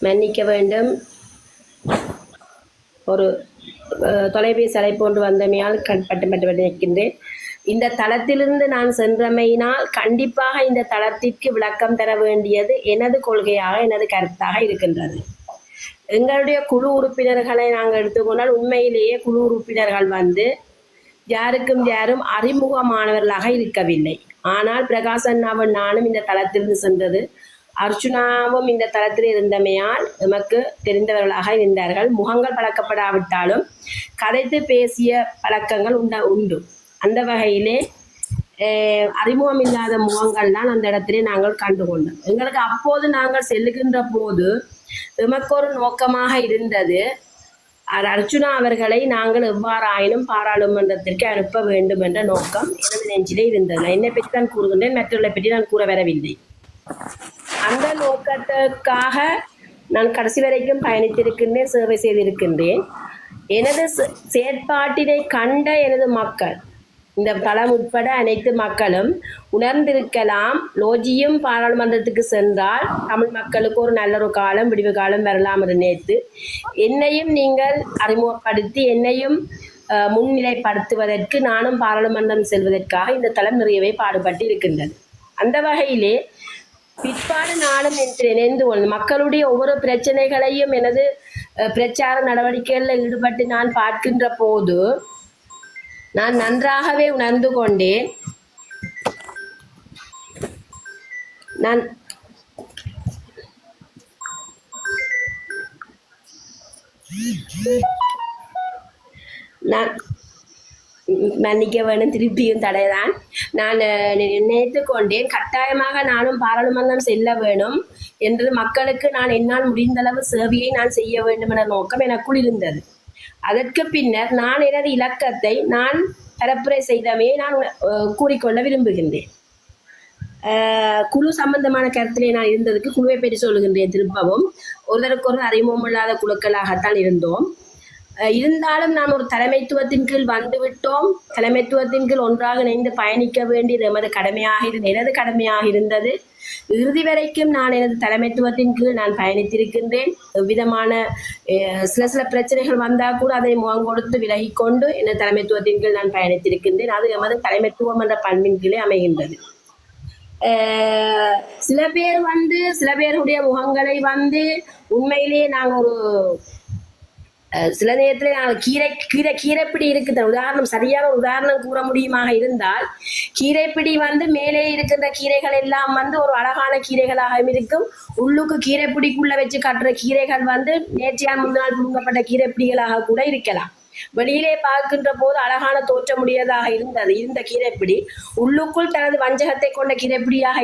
மன்னிக்க வேண்டும். ஒரு தொலைபேசி அழைப்பு ஒன்று வந்தமையால் பட்டு நிற்கின்றேன். இந்த தளத்திலிருந்து நான் சென்றமையினால் கண்டிப்பாக இந்த தளத்திற்கு விளக்கம் தர வேண்டியது எனது கொள்கையாக, எனது கருத்தாக இருக்கின்றது. எங்களுடைய குழு உறுப்பினர்களை நாங்கள் எடுத்துக்கொண்டால் உண்மையிலேயே குழு உறுப்பினர்கள் யாரும் அறிமுகமானவர்களாக இருக்கவில்லை. ஆனால் பிரகாசண்ணாவும் நானும் இந்த தளத்திலிருந்து சென்றது, அர்ச்சுனாவும் இந்த தளத்தில் இருந்தமையால் நமக்கு தெரிந்தவர்களாக இருந்தார்கள். முகங்கள் பழக்கப்படாவிட்டாலும் கதைத்து பேசிய பழக்கங்கள் உண்டு. அந்த வகையிலே அறிமுகம் இல்லாத முகங்கள்லாம் அந்த இடத்திலே நாங்கள் கண்டுகொண்டோம். எங்களுக்கு அப்போது நாங்கள் செல்லுகின்ற போது எமக்கு ஒரு நோக்கமாக இருந்தது, அர்ச்சுனா அவர்களை நாங்கள் எவ்வாறாயினும் பாராளுமன்றத்திற்கு அனுப்ப வேண்டும் என்ற நோக்கம் எனது நெஞ்சிலே இருந்தது. என்னை பற்றி நான் கூறுகின்றேன், மற்றவர்களை பற்றி நான் கூற வரவில்லை. அந்த நோக்கத்துக்காக நான் கடைசி வரைக்கும் பயணித்திருக்கின்றேன், சேவை செய்திருக்கின்றேன். எனது செயற்பாட்டினை கண்ட எனது மக்கள், இந்த தளம் உட்பட அனைத்து மக்களும் உணர்ந்திருக்கலாம், லோஜியும் பாராளுமன்றத்துக்கு சென்றால் தமிழ் மக்களுக்கு ஒரு நல்ல ஒரு காலம், விடிவு காலம் வரலாம் என்று நினைத்து என்னையும் நீங்கள் அறிமுகப்படுத்தி என்னையும் முன்னிலைப்படுத்துவதற்கு நானும் பாராளுமன்றம் செல்வதற்காக இந்த தளம் நிறையவே பாடுபட்டு இருக்கின்றது. அந்த வகையிலே பிற்பாடு நானும் நினைந்து கொள்ளும் மக்களுடைய ஒவ்வொரு பிரச்சனைகளையும் எனது பிரச்சார நடவடிக்கைகளில் ஈடுபட்டு நான் பார்க்கின்ற போது நான் நன்றாகவே உணர்ந்து கொண்டேன். நான் மன்னிக்க வேணும், திருப்பியும் தடைதான். நான் நினைத்து கொண்டேன், கட்டாயமாக நானும் பாராளுமன்றம் செல்ல வேணும் என்று மக்களுக்கு நான் என்னால் முடிந்தளவு சேவையை நான் செய்ய வேண்டும் என்ற நோக்கம் எனக்குள் இருந்தது. அதற்கு பின்னர் நான் எனது இலக்கத்தை நான் பரப்புரை செய்தமையை நான் கூறிக்கொள்ள விரும்புகின்றேன். குழு சம்பந்தமான கருத்திலே நான் இருந்ததுக்கு குழுவை பற்றி சொல்லுகின்றேன். திரும்பவும் ஒருவருக்கொரு அறிமுகம் இல்லாத குழுக்களாகத்தான் இருந்தோம். இருந்தாலும் நாம் ஒரு தலைமைத்துவத்தின் கீழ் வந்துவிட்டோம். தலைமைத்துவத்தின் கீழ் ஒன்றாக இணைந்து பயணிக்க வேண்டியது எனது கடமையாக இருந்தது. இறுதி வரைக்கும் நான் எனது தலைமைத்துவத்தின் கீழ் நான் பயணித்திருக்கின்றேன். விதமான சில பிரச்சனைகள் வந்தால் கூட அதை முகம் கொடுத்து விலகி கொண்டு எனது தலைமைத்துவத்தின் கீழ் நான் பயணித்திருக்கின்றேன். அது எமது தலைமைத்துவம் என்ற பண்பின் கீழே அமைகின்றது. சில பேருடைய முகங்களை உண்மையிலேயே நாங்கள் ஒரு சில நேரத்தில் நாங்கள் கீரைப்பிடி இருக்குது. சரியான உதாரணம் கூற முடியுமாக இருந்தால், கீரைப்பிடி மேலே இருக்கின்ற கீரைகள் எல்லாம் ஒரு அழகான கீரைகளாக இருக்கும். உள்ளுக்கு கீரைப்பிடிக்குள்ள வச்சு கட்டுற கீரைகள் நேற்றையான் முன்னாள் புடுங்கப்பட்ட கீரைப்பிடிகளாக கூட இருக்கலாம். வெளியிலே பார்க்கின்ற போது அழகான தோற்றமுடையதாக இருந்த கீரைப்பிடி உள்ளுக்குள் தனது வஞ்சகத்தை கொண்ட கீரைப்பிடியாக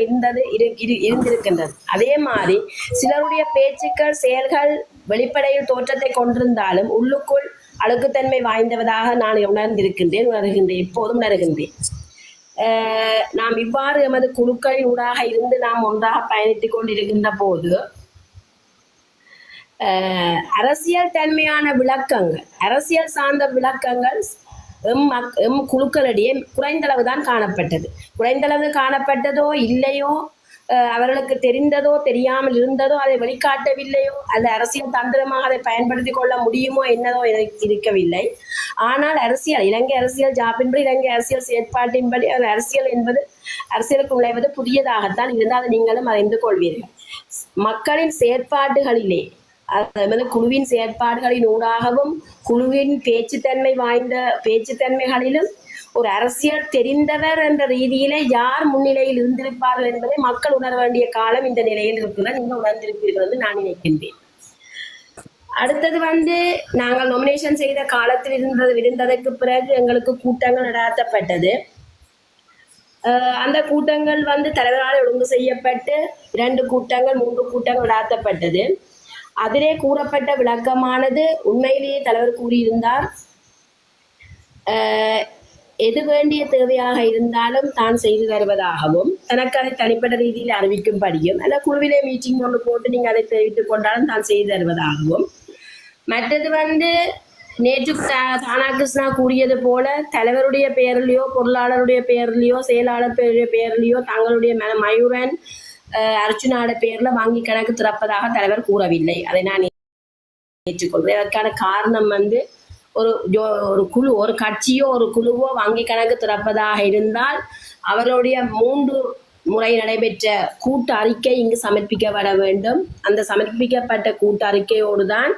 இருந்திருக்கின்றது. அதே மாதிரி சிலருடைய பேச்சுக்கள், செயல்கள் வெளிப்படையில் தோற்றத்தை கொண்டிருந்தாலும் உள்ளுக்குள் அழுக்குத்தன்மை வாய்ந்தவதாக நான் உணர்கின்றேன். இப்போதும் உணர்கின்றேன். நாம் இவ்வாறு எமது குழுக்களின் ஊடாக இருந்து நாம் ஒன்றாக பயணித்துக் கொண்டிருக்கின்ற போது அரசியல் தன்மையான விளக்கங்கள், அரசியல் சார்ந்த விளக்கங்கள் எம் குழுக்களிடையே குறைந்தளவு காணப்பட்டதோ இல்லையோ, அவர்களுக்கு தெரிந்ததோ தெரியாமல் இருந்ததோ, அதை வெளிக்காட்டவில்லையோ, அல்லது அரசியல் தந்திரமாக அதை பயன்படுத்தி கொள்ள முடியுமோ என்னதோ எனக்கு இருக்கவில்லை. ஆனால் இலங்கை அரசியல் ஜாப்பின்படி, இலங்கை அரசியல் செயற்பாட்டின்படி அரசியலுக்கு நுழைவது புதியதாகத்தான் இருந்தால் நீங்களும் அறிந்து கொள்வீர்கள். மக்களின் செயற்பாடுகளிலே அதாவது குழுவின் செயற்பாடுகளின் ஊடாகவும் குழுவின் பேச்சுத்தன்மைகளிலும் ஒரு அரசியல் தெரிந்தவர் என்ற ரீதியிலே யார் முன்னிலையில் இருந்திருப்பார்கள் என்பதை மக்கள் உணர வேண்டிய காலம் இந்த நிலையில் இருக்கிறது. நீங்கள் உணர்ந்திருப்பீர்கள் என்று நான் நினைக்கின்றேன். அடுத்தது நாங்கள் நொமினேஷன் செய்த காலத்தில் இருந்ததற்கு பிறகு எங்களுக்கு கூட்டங்கள் நடாத்தப்பட்டது. அந்த கூட்டங்கள் தலைவரால் ஒழுங்கு செய்யப்பட்டு 2 கூட்டங்கள் 3 கூட்டங்கள் நடாத்தப்பட்டது. அதிலே கூறப்பட்ட விளக்கமானது உண்மையிலேயே தலைவர் கூறியிருந்தார், எது வேண்டிய தேவையாக இருந்தாலும் தான் செய்து தருவதாகவும் தனக்கு அதை தனிப்பட்ட ரீதியில் அறிவிக்கும்படியும் அல்ல குழுவிலே மீட்டிங் ஒன்று போட்டு நீங்கள் அதை தெரிவித்துக் கொண்டாலும் தான் செய்து தருவதாகவும், மற்றது நேற்று தானா கிருஷ்ணா கூறியது போல தலைவருடைய பெயரிலேயோ பொருளாளருடைய பெயரிலேயோ செயலாளர் பெயரிலேயோ தங்களுடைய மயூரன் அர்ச்சுனாட பெயர்ல வாங்கி கணக்கு திறப்பதாக தலைவர் கூறவில்லை. அதை நான் ஏற்றுக்கொள்கிறேன். அதற்கான காரணம் ஒரு குழு, ஒரு கட்சியோ ஒரு குழுவோ வங்கி கணக்கு திறப்பதாக இருந்தால் அவர்களுடைய 3 முறை நடைபெற்ற கூட்டு அறிக்கை இங்கு சமர்ப்பிக்கப்பட வேண்டும். அந்த சமர்ப்பிக்கப்பட்ட கூட்டு அறிக்கையோடு தான்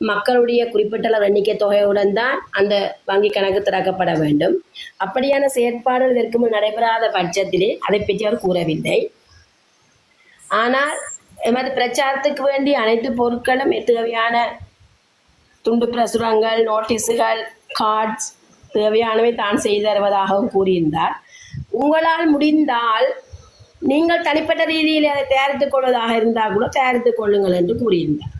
மக்களுடைய குறிப்பிட்ட எண்ணிக்கை தொகையுடன் தான் அந்த வங்கி கணக்கு திறக்கப்பட வேண்டும். அப்படியான செயற்பாடுகள் இதற்கு முன் நடைபெறாத பட்சத்திலே அதை பற்றி அவர் கூறவில்லை. ஆனால் எமது பிரச்சாரத்துக்கு வேண்டிய அனைத்து பொருட்களும் தேவையான துண்டு பிரசுரங்கள், நோட்டீஸுகள், கார்ட்ஸ் தேவையானவை தான் செய்து தருவதாகவும் கூறியிருந்தார். உங்களால் முடிந்தால் நீங்கள் தனிப்பட்ட ரீதியில் அதை தயாரித்துக் கொள்வதாக இருந்தால் கூட தயாரித்துக் கொள்ளுங்கள் என்று கூறியிருந்தார்.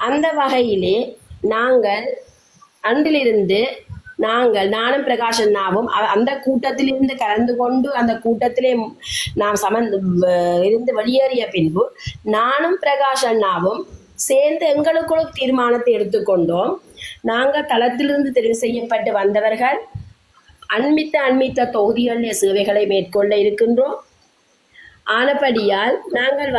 அந்த வகையிலே நாங்கள் அன்றிலிருந்து நானும் பிரகாஷ் அண்ணாவும் அந்த கூட்டத்திலிருந்து கலந்து கொண்டு அந்த கூட்டத்திலே நாம் இருந்து வெளியேறிய பின்பு நானும் பிரகாஷ் அண்ணாவும் சேர்ந்து எங்களுக்குள்ள தீர்மானத்தை எடுத்துக்கொண்டோம். நாங்கள் தளத்திலிருந்து தெரிவு செய்யப்பட்டு வந்தவர்கள் அண்மித்த தொகுதிகளிலே சேவைகளை மேற்கொள்ள இருக்கின்றோம். ஆனபடியால் நாங்கள்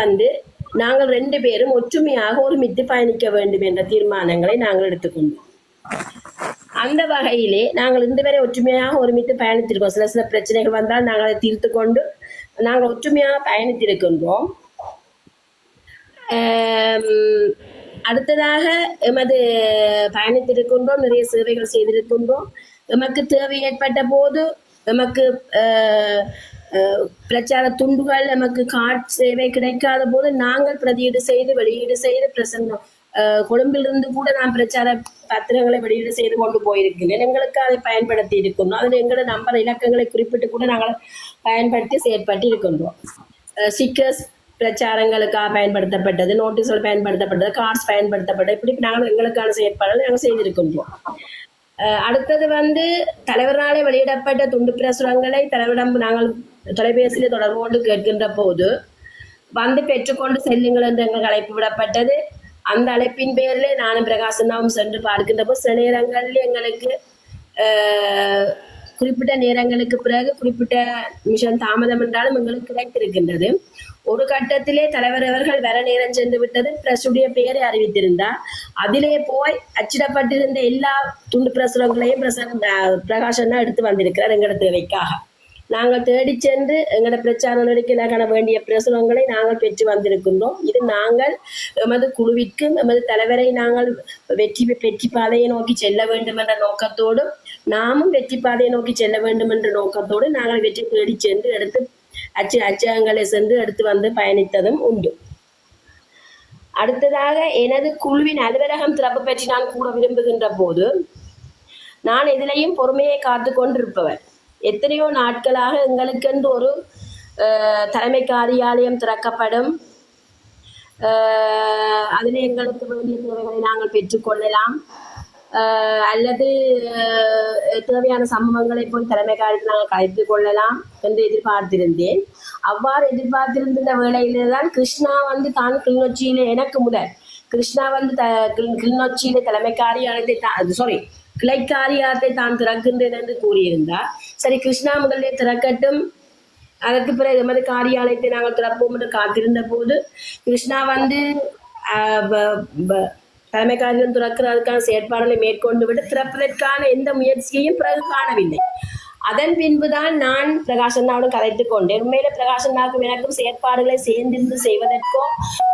2 பேரும் ஒற்றுமையாக ஒருமித்து பயணிக்க வேண்டும் என்ற தீர்மானங்களை நாங்கள் எடுத்துக்கொண்டோம். அந்த வகையிலே நாங்கள் இந்த வரை ஒற்றுமையாக ஒருமித்து பயணித்திருக்கோம். சில பிரச்சனைகள் வந்தால் நாங்கள் அதை தீர்த்து கொண்டு நாங்கள் ஒற்றுமையாக பயணித்திருக்கின்றோம். அடுத்ததாக எமது பயணித்திருக்கின்றோம், நிறைய சேவைகள் செய்திருக்கின்றோம். எமக்கு தேவை ஏற்பட்ட போது எமக்கு பிரச்சார துண்டுகள், நமக்கு கார்ட் சேவை கிடைக்காத போது நாங்கள் பிரதியீடு செய்து வெளியீடு செய்து கொழும்பிலிருந்து கூட நான் பிரச்சார பத்திரங்களை வெளியீடு செய்து கொண்டு போயிருக்கிறேன். எங்களுக்கு அதை பயன்படுத்தி இருக்கின்றோம். அதில் எங்களோட நம்பர் இலக்கங்களை குறிப்பிட்டு கூட நாங்கள் பயன்படுத்தி செயற்பட்டு இருக்கின்றோம். ஸ்டிக்கர்ஸ் பிரச்சாரங்களுக்காக பயன்படுத்தப்பட்டது, நோட்டீஸ்கள் பயன்படுத்தப்பட்டது, கார்ட்ஸ் பயன்படுத்தப்பட்டது, இப்படி நாங்கள் எங்களுக்கான செயற்பாடுகளை நாங்கள் செய்திருக்கின்றோம். அடுத்தது தலைவராலே வெளியிடப்பட்ட துண்டு பிரசுரங்களை தலைவரிடம் நாங்கள் தொலைபேசியில் தொடர்பு கொண்டு கேட்கின்ற போது பெற்றுக்கொண்டு செல்லுங்கள் என்று எங்களுக்கு அழைப்பு விடப்பட்டது. அந்த அழைப்பின் பேரில் நானும் பிரகாசனாவும் சென்று பார்க்கின்ற போது சில நேரங்களில் எங்களுக்கு குறிப்பிட்ட நேரங்களுக்கு பிறகு குறிப்பிட்ட நிமிஷம் தாமதம் என்றாலும் எங்களுக்கு கிடைத்திருக்கின்றது. ஒரு கட்டத்திலே தலைவர் அவர்கள் வர நேரம் சென்று விட்டது, பிரசுடைய பெயரை அறிவித்திருந்தார். அதிலே போய் அச்சிடப்பட்டிருந்த எல்லா துண்டு பிரசுரங்களையும் பிரகாஷன்னா எடுத்து வந்திருக்கிறார் எங்களோட தேவைக்காக. நாங்கள் தேடி சென்று எங்களோட பிரச்சார நடவடிக்கைக்கான வேண்டிய பிரசுரங்களை நாங்கள் பெற்று வந்திருக்கின்றோம். இது நாங்கள் எமது குழுவிற்கும் எமது தலைவரை நாங்கள் வெற்றி பாதையை நோக்கி செல்ல வேண்டும் என்ற நோக்கத்தோடு, நாமும் வெற்றி பாதையை நோக்கி செல்ல வேண்டும் என்ற நோக்கத்தோடு நாங்கள் வெற்றி தேடி சென்று எடுத்து அச்சகங்களை சென்று எடுத்து வந்து பயணித்ததும் உண்டு. அடுத்ததாக எனது குழுவின் அலுவலகம் திறப்பு பற்றி நான் கூற விரும்புகின்ற போது, நான் எதிலையும் பொறுமையை காத்து கொண்டிருப்பவர். எத்தனையோ நாட்களாக எங்களுக்கென்று ஒரு தலைமை காரியாலயம் திறக்கப்படும், அதில் எங்களுக்கு வேண்டிய தேவைகளை நாங்கள் பெற்றுக்கொள்ளலாம், அல்லது தேவையான சம்பவங்களை போய் தலைமை காரியத்தில் நாங்கள் கலைத்து கொள்ளலாம் என்று எதிர்பார்த்திருந்தேன். அவ்வாறு எதிர்பார்த்திருந்த வேளையில்தான் கிருஷ்ணா தான் கிளிநொச்சியில எனக்கு முதல் கிருஷ்ணா கிளிநொச்சியில தலைமை காரியாலயத்தை கிளை காரியாலயத்தை தான் திறக்கின்றேன் என்று கூறியிருந்தார். சரி, கிருஷ்ணா முதலே திறக்கட்டும், அதற்கு பிறகு எமது காரியாலயத்தை நாங்கள் திறப்போம் என்று காத்திருந்த போது கிருஷ்ணா தலைமை காரியம் திறக்கிறதுக்கான செயற்பாடுகளை மேற்கொண்டு விட்டு திறப்பதற்கான எந்த முயற்சியையும் பிறகு காணவில்லை. அதன் பின்புதான் நான் பிரகாஷண்ணாவுடன் கதைத்துக் கொண்டேன். உண்மையில பிரகாஷண்ணாவுக்கும் எனக்கும் செயற்பாடுகளை சேர்ந்திருந்து செய்வதற்கோ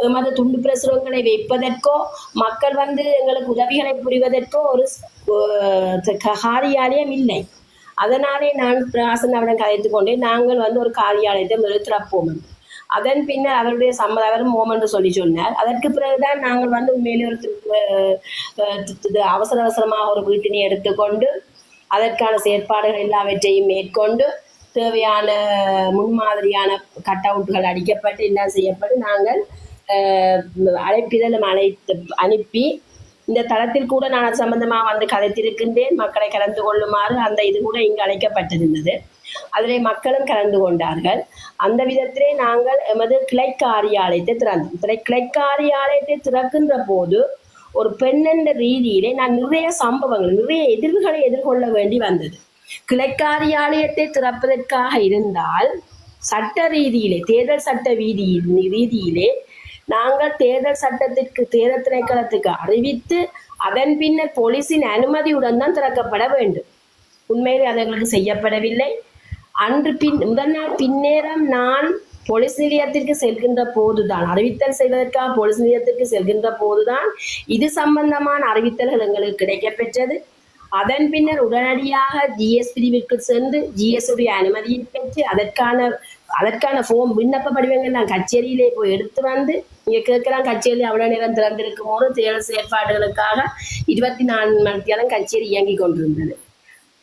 எமது துண்டு பிரசுரங்களை வைப்பதற்கோ மக்கள் வந்து எங்களுக்கு உதவிகளை புரிவதற்கோ ஒரு காரியாலயம் இல்லை. அதனாலே நான் பிரகாஷண்ணாவுடன் கதைத்துக் கொண்டேன். நாங்கள் வந்து ஒரு காரியாலயத்தை நிறுத்திறப்போம். அதன் பின்னர் அவருடைய சம்மதம் ஓம் என்று சொன்னார். அதற்கு பிறகுதான் நாங்கள் வந்து உண்மையிலே ஒரு அவசரமாக ஒரு வீட்டினை எடுத்துக்கொண்டு அதற்கான செயற்பாடுகள் எல்லாவற்றையும் மேற்கொண்டு தேவையான முன்மாதிரியான கட் அவுட்டுகள் அடிக்கப்பட்டு எல்லாம் செய்யப்பட்டு நாங்கள் அழைப்பிதழும் அனுப்பி இந்த தளத்தில் கூட நான் அது சம்பந்தமாக வந்து கதைத்திருக்கின்றேன். மக்களை கலந்து கொள்ளுமாறு அந்த இது கூட இங்கு அழைக்கப்பட்டிருந்தது. அதிலே மக்களும் கலந்து கொண்டார்கள். அந்த விதத்திலே நாங்கள் எமது கிளை காரியாலயத்தை திறந்தோம். கிளை காரியாலயத்தை திறக்கின்ற போது ஒரு பெண் என்ற ரீதியிலே நான் நிறைய சம்பவங்கள் நிறைய எதிர்வுகளை எதிர்கொள்ள வேண்டி வந்தது. கிளை காரியாலயத்தை திறப்பதற்காக இருந்தால் சட்ட ரீதியிலே தேர்தல் சட்ட ரீதியிலே நாங்கள் தேர்தல் சட்டத்திற்கு தேர்தல் திணைக்களத்துக்கு அறிவித்து அதன் பின்னர் போலீஸின் அனுமதியுடன் தான் திறக்கப்பட வேண்டும். உண்மையிலே அது எங்களுக்கு செய்யப்படவில்லை. அன்று முதல் நாள் பின்னேரம் நான் போலீஸ் நிலையத்திற்கு செல்கின்ற போதுதான் அறிவித்தல் செய்வதற்காக போலீஸ் நிலையத்திற்கு செல்கின்ற போதுதான் இது சம்பந்தமான அறிவித்தல்கள் எங்களுக்கு கிடைக்கப்பெற்றது. அதன் பின்னர் உடனடியாக ஜிஎஸ் பிரிவிற்கு சென்று ஜிஎஸ் உடைய அனுமதியை பெற்று அதற்கான ஃபோம் விண்ணப்ப படிவங்கள் நான் கச்சேரியிலே போய் எடுத்து வந்து இங்கே கேட்கலாம். கச்சேரி அவ்வளோ நேரம் திறந்திருக்கும் போது தேர்தல் செயற்பாடுகளுக்காக 24 மணி நேரம் கச்சேரி இயங்கி கொண்டிருந்தது.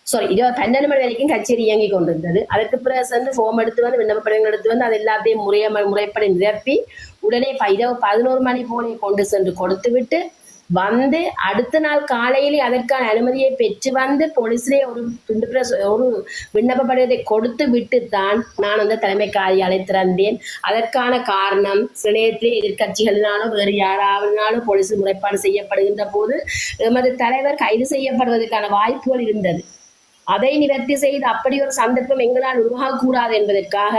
12 மணி வரைக்கும் கச்சேரி இயங்கி கொண்டிருந்தது. அதுக்கு பிறகு சென்று ஃபோம் எடுத்து வந்து விண்ணப்ப படிவங்கள் எடுத்து வந்து அது எல்லாத்தையும் முறைப்படி நிரப்பி உடனே 11 மணி போலே கொண்டு சென்று கொடுத்து விட்டு வந்து அடுத்த நாள் காலையிலே அதற்கான அனுமதியை பெற்று வந்து போலீஸிலே ஒரு விண்ணப்ப படிவத்தை கொடுத்து விட்டுத்தான் நான் அந்த தலைமை காரியாலயம் திறந்தேன். அதற்கான காரணம் சில நேரத்திலே எதிர்கட்சிகளினாலும் வேறு யாராவதுனாலும் போலீஸ் முறைப்பாடு செய்யப்படுகின்ற போது எமது தலைவர் கைது செய்யப்படுவதற்கான வாய்ப்புகள் இருந்தது. அதை நிவர்த்தி செய்து அப்படி ஒரு சந்தர்ப்பம் எங்களால் உருவாகக்கூடாது என்பதற்காக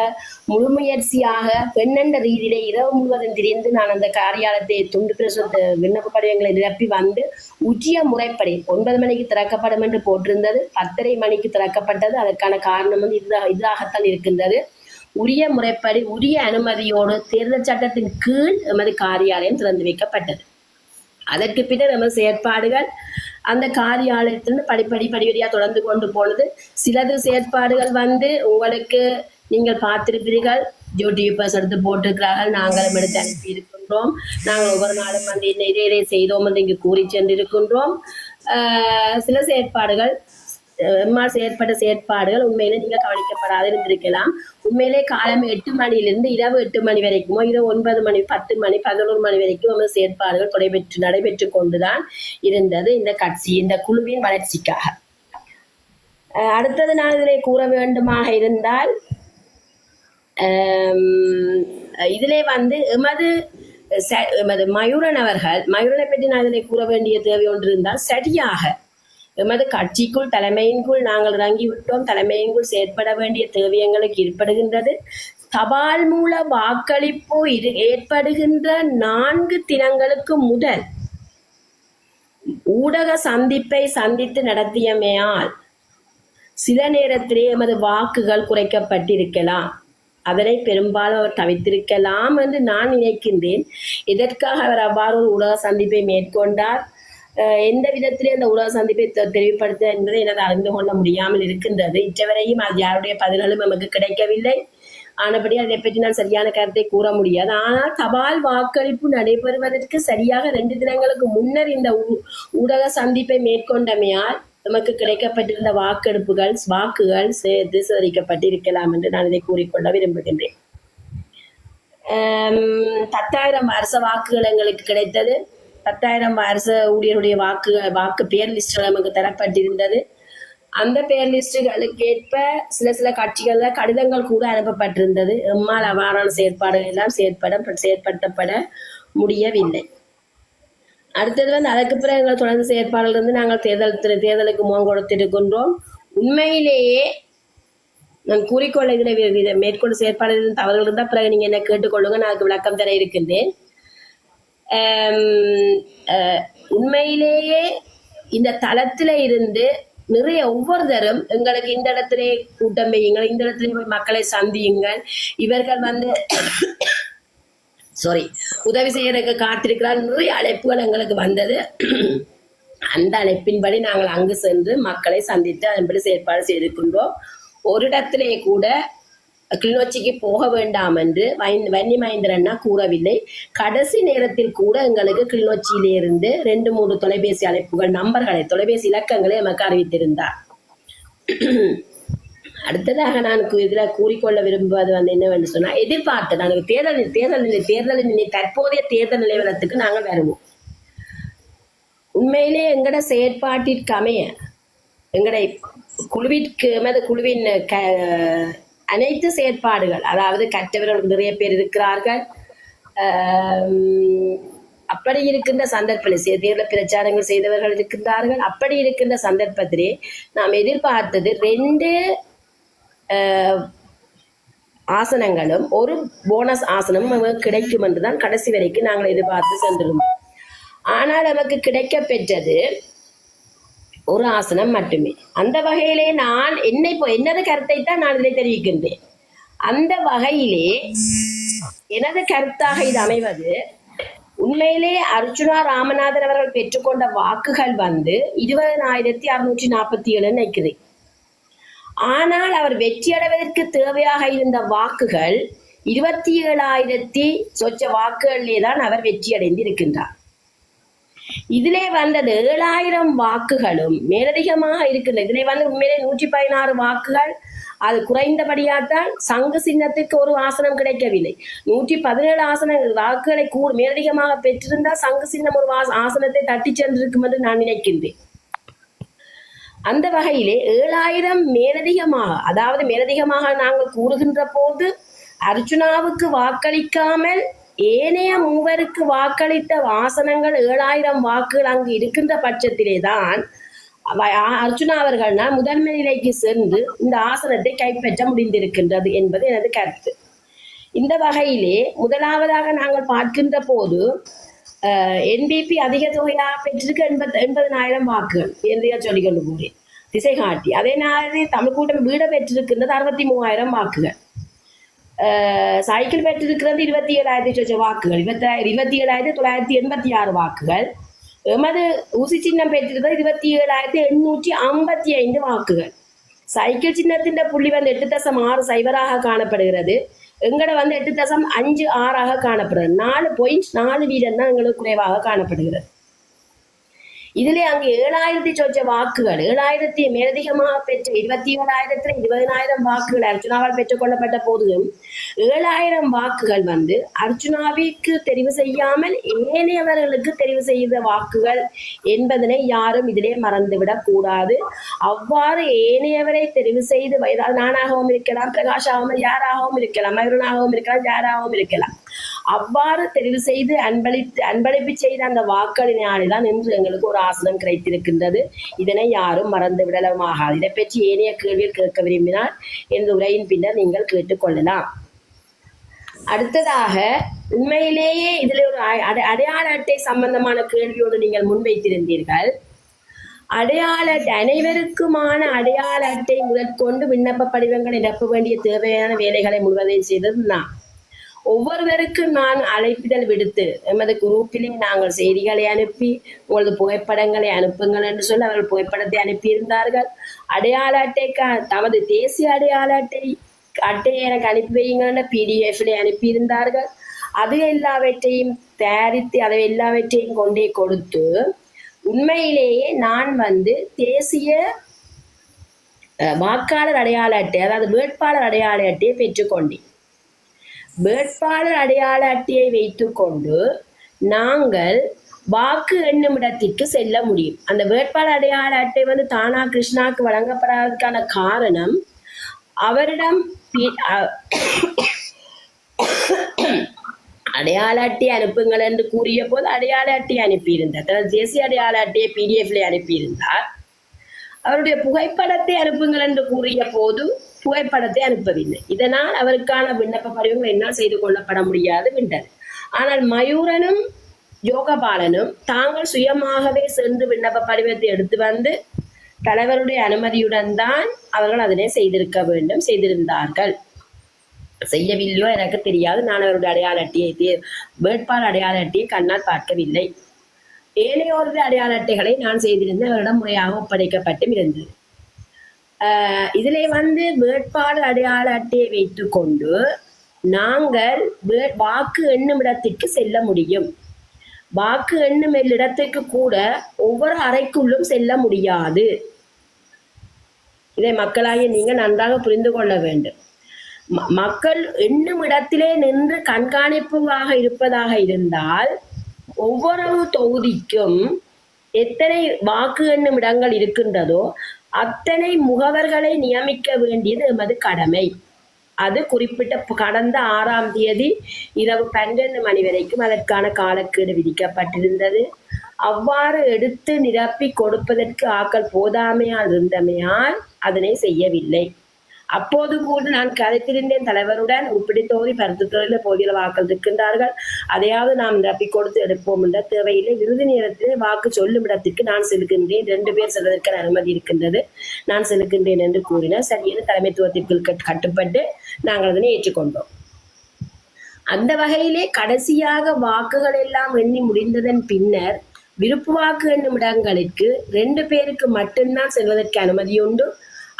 முழு முயற்சியாக பெண்ணென்ற ரீதியிலே இரவு முழுவதும் திரிந்து நான் அந்த காரியாலயத்தை துண்டு பிரசுர விண்ணப்ப படிவங்களை நிரப்பி வந்து உரிய முறைப்படி 9 மணிக்கு திறக்கப்படும் என்று போட்டிருந்தது. 10:30 மணிக்கு திறக்கப்பட்டது. அதற்கான காரணம் வந்து இதாகத்தான் இருக்கின்றது. உரிய முறைப்படி உரிய அனுமதியோடு தேர்தல் சட்டத்தின் கீழ் எமது காரியாலயம் திறந்து வைக்கப்பட்டது. அதற்கு பின்னர் நமது செயற்பாடுகள் அந்த காரியாலயத்திலிருந்து படிப்படியாக தொடர்ந்து கொண்டு போனது. சிலது செயற்பாடுகள் வந்து உங்களுக்கு நீங்கள் பார்த்திருப்பீர்கள், யூடியூபர்ஸ் எடுத்து போட்டிருக்கிறார்கள், நாங்களும் எடுத்து அனுப்பி இருக்கின்றோம். நாங்கள் ஒவ்வொரு நாளும் வந்து இதை செய்தோம் என்று இங்கு கூறி சென்றிருக்கின்றோம். சில செயற்பாடுகள் செயற்பட்ட செயற்பாடுகள் உண்மையிலே நீங்கள் கவனிக்கப்படாது இருந்திருக்கலாம். உண்மையிலே காலம் 8 மணியிலிருந்து இரவு 8 மணி வரைக்குமோ இரவு 9 மணி 10 மணி 11 மணி வரைக்கும் நம்ம செயற்பாடுகள் நடைபெற்று கொண்டுதான் இருந்தது இந்த குழுவின் வளர்ச்சிக்காக. அடுத்தது நான் இதனை கூற வேண்டுமாக இருந்தால் இதிலே வந்து எமது மயூரனை பற்றி நான் இதனை கூற வேண்டிய தேவை ஒன்று இருந்தால் சரியாக எமது கட்சிக்குள் தலைமையின்குள் நாங்கள் இறங்கிவிட்டோம். தலைமையின்குள் செயற்பட வேண்டிய தேவை எங்களுக்கு ஏற்படுகின்றது. தபால் மூல வாக்களிப்பு ஏற்படுகின்ற 4 தினங்களுக்கு முதல் ஊடக சந்திப்பை சந்தித்து நடத்தியமையால் சில நேரத்திலே எமது வாக்குகள் குறைக்கப்பட்டிருக்கலாம். அதனை பெரும்பாலும் அவர் தவிர்த்திருக்கலாம் என்று நான் நினைக்கின்றேன். இதற்காக அவர் அவ்வாறு ஒரு ஊடக சந்திப்பை மேற்கொண்டார். எந்த விதத்திலே அந்த ஊடக சந்திப்பை தெளிவுபடுத்த என்பதை எனது அறிந்து கொள்ள முடியாமல் இருக்கின்றது. இற்றவரையும் அது யாருடைய பதில்களும் நமக்கு கிடைக்கவில்லை. ஆனபடி அதை பற்றி நான் சரியான கருத்தை கூற முடியாது. ஆனால் தபால் வாக்களிப்பு நடைபெறுவதற்கு சரியாக 2 தினங்களுக்கு முன்னர் இந்த ஊடக சந்திப்பை மேற்கொண்டமையால் நமக்கு கிடைக்கப்பட்டிருந்த வாக்குகள் சிதறடிக்கப்பட்டிருக்கலாம் என்று நான் இதை கூறிக்கொள்ள விரும்புகின்றேன். 10,000 அரச வாக்குகள் எங்களுக்கு கிடைத்தது. 10,000 அரச ஊழியருடைய வாக்கு பேர் லிஸ்டுகள் நமக்கு தரப்பட்டிருந்தது. அந்த பேர் லிஸ்டுகளுக்கு ஏற்ப சில கட்சிகள்ல கடிதங்கள் கூட அனுப்பப்பட்டிருந்தது. எம்மால் அவ்வாறான செயற்பாடுகள் எல்லாம் செயற்படுத்தப்பட முடியவில்லை. அடுத்தது வந்து அதற்கு பிறகு எங்கள் தொடர்ந்து செயற்பாடுகள் இருந்து நாங்கள் தேர்தலுக்கு முகம் கொடுத்திருக்கின்றோம். உண்மையிலேயே நான் கூறிக்கொள்ள இதில் மேற்கொண்டு செயற்பாடுகள் தவறுகள் இருந்தால் பிறகு நீங்கள் என்ன கேட்டுக்கொள்ளுங்க, நான் அதுக்கு விளக்கம் தர இருக்கின்றேன். உண்மையிலேயே இந்த தளத்தில் இருந்து நிறைய ஒவ்வொருத்தரும் எங்களுக்கு இந்த இடத்திலே கூட்டம் வையுங்கள், இந்த இடத்திலே போய் மக்களை சந்தியுங்கள், இவர்கள் வந்து உதவி செய்யறதுக்கு காத்திருக்கிறார். நிறைய அழைப்புகள் எங்களுக்கு வந்தது. அந்த அழைப்பின்படி நாங்கள் அங்கு சென்று மக்களை சந்தித்து அதன்படி செயற்பாடு செய்திருக்கின்றோம். ஒரு இடத்திலே கூட கிளிநொச்சிக்கு போக வேண்டாம் என்று வன்னி மகேந்திரன் கூறவில்லை. கடைசி நேரத்தில் கூட எங்களுக்கு கிளிநொச்சியிலிருந்து 2-3 தொலைபேசி அழைப்புகள் நம்பர்களை, தொலைபேசி இலக்கங்களை நமக்கு அறிவித்திருந்தார். அடுத்ததாக நான் இதில் கூறிக்கொள்ள விரும்புவது என்னவென்று சொன்னால், எதிர்பார்த்து நாங்கள் தேர்தலின் தற்போதைய தேர்தல் நிலவரத்துக்கு நாங்கள் வருவோம். உண்மையிலே எங்கட செயற்பாட்டிற்கு அமைய எங்களுடைய குழுவின் அனைத்து செயற்பாடுகள், அதாவது கற்றவர்கள் நிறைய பேர் இருக்கிறார்கள். அப்படி இருக்கின்ற சந்தர்ப்பத்தில் தேர்தல் பிரச்சாரங்கள் செய்தவர்கள் இருக்கின்றார்கள். அப்படி இருக்கின்ற சந்தர்ப்பத்திலே நாம் எதிர்பார்த்தது 2 ஆசனங்களும் ஒரு போனஸ் ஆசனமும் நமக்கு கிடைக்கும் என்றுதான் கடைசி வரைக்கும் நாங்கள் எதிர்பார்த்து சென்றிருந்தோம். ஆனால் நமக்கு கிடைக்க பெற்றது ஒரு ஆசனம் மட்டுமே. அந்த வகையிலே நான் எனது கருத்தை தான் நான் இதை தெரிவிக்கின்றேன். அந்த வகையிலே எனது கருத்தாக இது அமைவது, உண்மையிலே அர்ச்சுனா ராமநாதன் அவர்கள் பெற்றுக்கொண்ட வாக்குகள் 20,647 நினைக்கிறேன். ஆனால் அவர் வெற்றியடைவதற்கு தேவையாக இருந்த வாக்குகள் 27,000 சொச்ச வாக்குகளிலே தான் அவர் வெற்றியடைந்து இருக்கின்றார். இதிலே வந்தது 7,000 வாக்குகளும் மேலதிகமாக இருக்கின்றது. இதிலே உண்மையிலே 116 வாக்குகள். அது குறைந்தபடியாத்தான் சங்கு சின்னத்துக்கு ஒரு ஆசனம் கிடைக்கவில்லை. 117 வாக்குகளை மேலதிகமாக பெற்றிருந்தால் சங்கு சின்னம் ஒரு ஆசனத்தை தட்டி சென்றிருக்கும் என்று நான் நினைக்கின்றேன். அந்த வகையிலே 7,000 மேலதிகமாக, அதாவது மேலதிகமாக நாங்கள் கூறுகின்ற போது அர்ச்சுனாவுக்கு வாக்களிக்காமல் ஏனைய 3 வாக்களித்த ஆசனங்கள் 7,000 வாக்குகள் அங்கு இருக்கின்ற பட்சத்திலே தான் அர்ச்சுனா அவர்கள் முதன்மை நிலைக்கு சென்று இந்த ஆசனத்தை கைப்பற்ற முடிந்திருக்கின்றது என்பது எனது கருத்து. இந்த வகையிலே முதலாவதாக நாங்கள் பார்க்கின்ற போது என்பிபி அதிக தொகையாக பெற்றிருக்க 80,000 வாக்குகள் என்று சொல்லிக் கொண்டு போகிறேன் திசை காட்டி. அதே நேரத்தில் தமிழ் கூட்டம் வீட பெற்றிருக்கின்றது 63,000 வாக்குகள். சைக்கிள் பெற்றிருக்கிறது 27,000 வாக்குகள், 27,986 வாக்குகள். எமது ஊசி சின்னம் பெற்றிருக்கிறது 27,855 வாக்குகள். சைக்கிள் சின்னத்தின் புள்ளி 8.60 காணப்படுகிறது. எங்கட 8.56 காணப்படுகிறது. 4.4 வீதம் தான் எங்களுக்கு குறைவாக காணப்படுகிறது. இதிலே அங்கு 7,000 சொச்ச வாக்குகள், 7,000 மேலதிகமாக பெற்ற 27,000 20,000 வாக்குகள் அர்ச்சுனாவால் பெற்றுக் கொள்ளப்பட்ட போதும் 7,000 வாக்குகள் அர்ச்சுனாவிற்கு தெரிவு செய்யாமல் ஏனையவர்களுக்கு தெரிவு செய்த வாக்குகள் என்பதனை யாரும் இதிலே மறந்துவிடக் கூடாது. அவ்வாறு ஏனையவரை தெரிவு செய்து நானாகவும் இருக்கலாம், பிரகாஷாகவும் யாராகவும் இருக்கலாம், மயூரனாகவும் இருக்கலாம், யாராகவும் இருக்கலாம். அவ்வாறு தெரிவு செய்து அன்பளிப்பு செய்த அந்த வாக்களினால்தான் இன்று எங்களுக்கு ஒரு ஆசனம் கிடைத்திருக்கின்றது. இதனை யாரும் மறந்து விடலமாகாது. இதை பற்றி ஏனைய கேள்வியில் கேட்க விரும்பினால் எனது உரையின் பின்னர் நீங்கள் கேட்டுக்கொள்ளலாம். அடுத்ததாக, உண்மையிலேயே இதில் ஒரு அடையாள அட்டை சம்பந்தமான கேள்வியோடு நீங்கள் முன்வைத்திருந்தீர்கள். அனைவருக்குமான அடையாள அட்டை முதற்கொண்டு விண்ணப்ப படிவங்களை நிரப்ப வேண்டிய தேவையான வேலைகளை முழுவதையும் செய்தது நான். ஒவ்வொருவருக்கும் நான் அழைப்பிதழ் விடுத்து எமது குரூப்பிலே நாங்கள் செய்திகளை அனுப்பி உங்களது புகைப்படங்களை அனுப்புங்கள் என்று சொல்லி அவர்கள் புகைப்படத்தை அனுப்பியிருந்தார்கள். அடையாள அட்டைக்கு தமது தேசிய அடையாள அட்டையை எனக்கு அனுப்பி வையுங்கள் PDF அனுப்பியிருந்தார்கள். அது எல்லாவற்றையும் தயாரித்து அதை எல்லாவற்றையும் கொண்டே கொடுத்து உண்மையிலேயே நான் தேசிய வாக்காளர் அடையாள அட்டை, அதாவது வேட்பாளர் அடையாள அட்டையை பெற்றுக்கொண்டேன். வேட்பாளர் அடையாள அட்டையை வைத்துக்கொண்டு நாங்கள் வாக்கு எண்ணும் இடத்திற்கு செல்ல முடியும். அந்த வேட்பாளர் அடையாள அட்டை தானா கிருஷ்ணாவுக்கு வழங்கப்படாததுக்கான காரணம், அவரிடம் அடையாள அட்டை அனுப்புங்கள் என்று கூறிய போது அடையாள அட்டை அனுப்பியிருந்தார். தனது தேசிய அடையாள அட்டையை PDF அனுப்பியிருந்தார். அவருடைய புகைப்படத்தை அனுப்புங்கள் என்று கூறிய போது புகைப்படத்தை அனுப்பவில்லை. இதனால் அவருக்கான விண்ணப்ப படிவங்கள் என்னால் செய்து கொள்ளப்பட முடியாது விட்டது. ஆனால் மயூரனும் யோகபாலனும் தாங்கள் சுயமாகவே சென்று விண்ணப்ப படிவத்தை எடுத்து தலைவருடைய அனுமதியுடன் தான் அவர்கள் அதனை செய்திருக்க வேண்டும், செய்திருந்தார்கள். செய்யவில்லையோ எனக்கு தெரியாது. நான் அவருடைய அடையாள அட்டையை, வேட்பாளர் அடையாள அட்டையை கண்ணால் பார்க்கவில்லை. ஏனையோருடைய அடையாள அட்டைகளை நான் செய்திருந்தேன், அவரிடம் முறையாக ஒப்படைக்கப்பட்டும் இருந்தது. இதிலே வேட்பாளர் அடையாள அட்டையை வைத்துக்கொண்டு நாங்கள் வாக்கு எண்ணும் இடத்திற்கு செல்ல முடியும். வாக்கு எண்ணும் இடத்திற்கு கூட ஒவ்வொரு அறைக்குள்ளும் செல்ல முடியாது. இதை மக்களாகிய நீங்கள் நன்றாக புரிந்து கொள்ள வேண்டும். மக்கள் எண்ணும் இடத்திலே நின்று கண்காணிப்பாக இருப்பதாக இருந்தால் ஒவ்வொரு தொகுதிக்கும் எத்தனை வாக்கு எண்ணும் இடங்கள் இருக்கின்றதோ அத்தனை முகவர்களை நியமிக்க வேண்டியது எமது கடமை. அது குறிப்பிட்ட கடந்த 6ஆம் தேதி இரவு 12 மணி வரைக்கும் அதற்கான காலக்கெடு விதிக்கப்பட்டிருந்தது. அவ்வாறு எடுத்து நிரப்பி கொடுப்பதற்கு ஆக்கள் போதாமையால் இருந்தமையால் அதனை செய்யவில்லை. அப்போது கூட நான் கதைத்திருந்தேன் தலைவருடன், உப்பிடி தொகுதி பருத்து தொழில போதிய வாக்கள் இருக்கின்றார்கள், அதையாவது நாம் நிரப்பி கொடுத்து எடுப்போம் என்ற தேவையில்லை. இறுதி நேரத்தில் வாக்கு சொல்லும் இடத்திற்கு நான் செல்கின்றேன், 2 பேர் செல்வதற்கு அனுமதி இருக்கின்றது, நான் செல்கின்றேன் என்று கூறினார். சரியான தலைமைத்துவத்திற்கு கட்டுப்பட்டு நாங்கள் அதனை ஏற்றுக்கொண்டோம். அந்த வகையிலே கடைசியாக வாக்குகள் எல்லாம் எண்ணி முடிந்ததன் பின்னர் விருப்பு வாக்கு எண்ணும் இடங்களுக்கு 2 பேருக்கு மட்டும்தான் செல்வதற்கு அனுமதி உண்டு.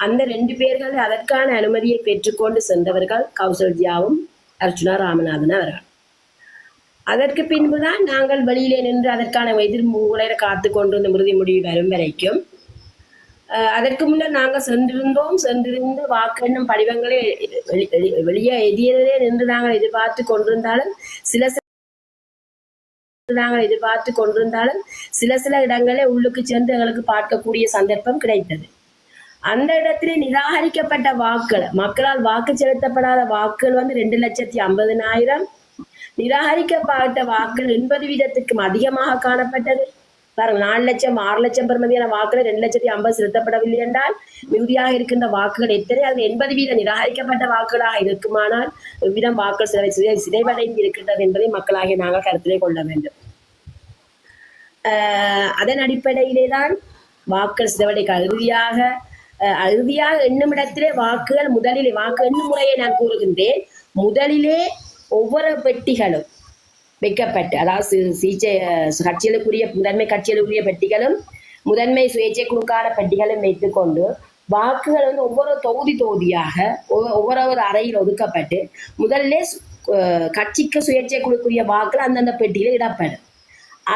அந்த 2 பேர்கள் அதற்கான அனுமதியை பெற்றுக்கொண்டு சென்றவர்கள் கௌசல்யாவும் அர்ச்சுனா ராமநாதன் அவர்கள். அதற்கு பின்புதான் நாங்கள் வெளியிலே நின்று அதற்கான எதிர்முகளை காத்து கொண்டு இறுதி முடிவு வரும் வரைக்கும். அதற்கு முன்னர் நாங்கள் சென்றிருந்து வாக்கெண்ணும் படிவங்களை வெளியே எதிரே நின்று நாங்கள் எதிர்பார்த்து கொண்டிருந்தாலும் சில இடங்களே உள்ளுக்கு சென்று எங்களுக்கு பார்க்கக்கூடிய சந்தர்ப்பம் கிடைத்தது. அந்த இடத்திலே நிராகரிக்கப்பட்ட வாக்குகள், மக்களால் வாக்கு செலுத்தப்படாத வாக்குகள் 2,50,000, நிராகரிக்கப்பட்ட வாக்குகள் 80% அதிகமாக காணப்பட்டது. 4 லட்சம் 6 லட்சம் பெறுமதியான வாக்குகள் 2,50,000 செலுத்தப்படவில்லை என்றால் மிகுதியாக இருக்கின்ற வாக்குகள் எத்தனை? அது 80% நிராகரிக்கப்பட்ட வாக்குகளாக இருக்குமானால் எவ்விதம் வாக்குகள் சிதைவடைந்து இருக்கின்றது என்பதை மக்களாகிய நாங்கள் கருத்திலே கொள்ள வேண்டும். அதன் அடிப்படையிலே தான் வாக்குகள் சிதைவடைக்க இறுதியாக எண்ணுமிடத்திலே வாக்குகள் முதலிலே வாக்கு எண்ணும் முறையை நான் கூறுகின்றேன். முதலிலே ஒவ்வொரு பெட்டிகளும் வைக்கப்பட்டு, அதாவது கட்சிகளுக்குரிய முதன்மை கட்சிகளுக்குரிய பெட்டிகளும் முதன்மை சுயேட்சை குழுக்கான பெட்டிகளும் வைத்துக்கொண்டு வாக்குகள் ஒவ்வொரு தொகுதியாக ஒவ்வொரு அறையில் ஒதுக்கப்பட்டு முதலிலே கட்சிக்கு சுயேட்சை குழுக்குரிய வாக்குகள் அந்தந்த பெட்டியில் இடப்படும்.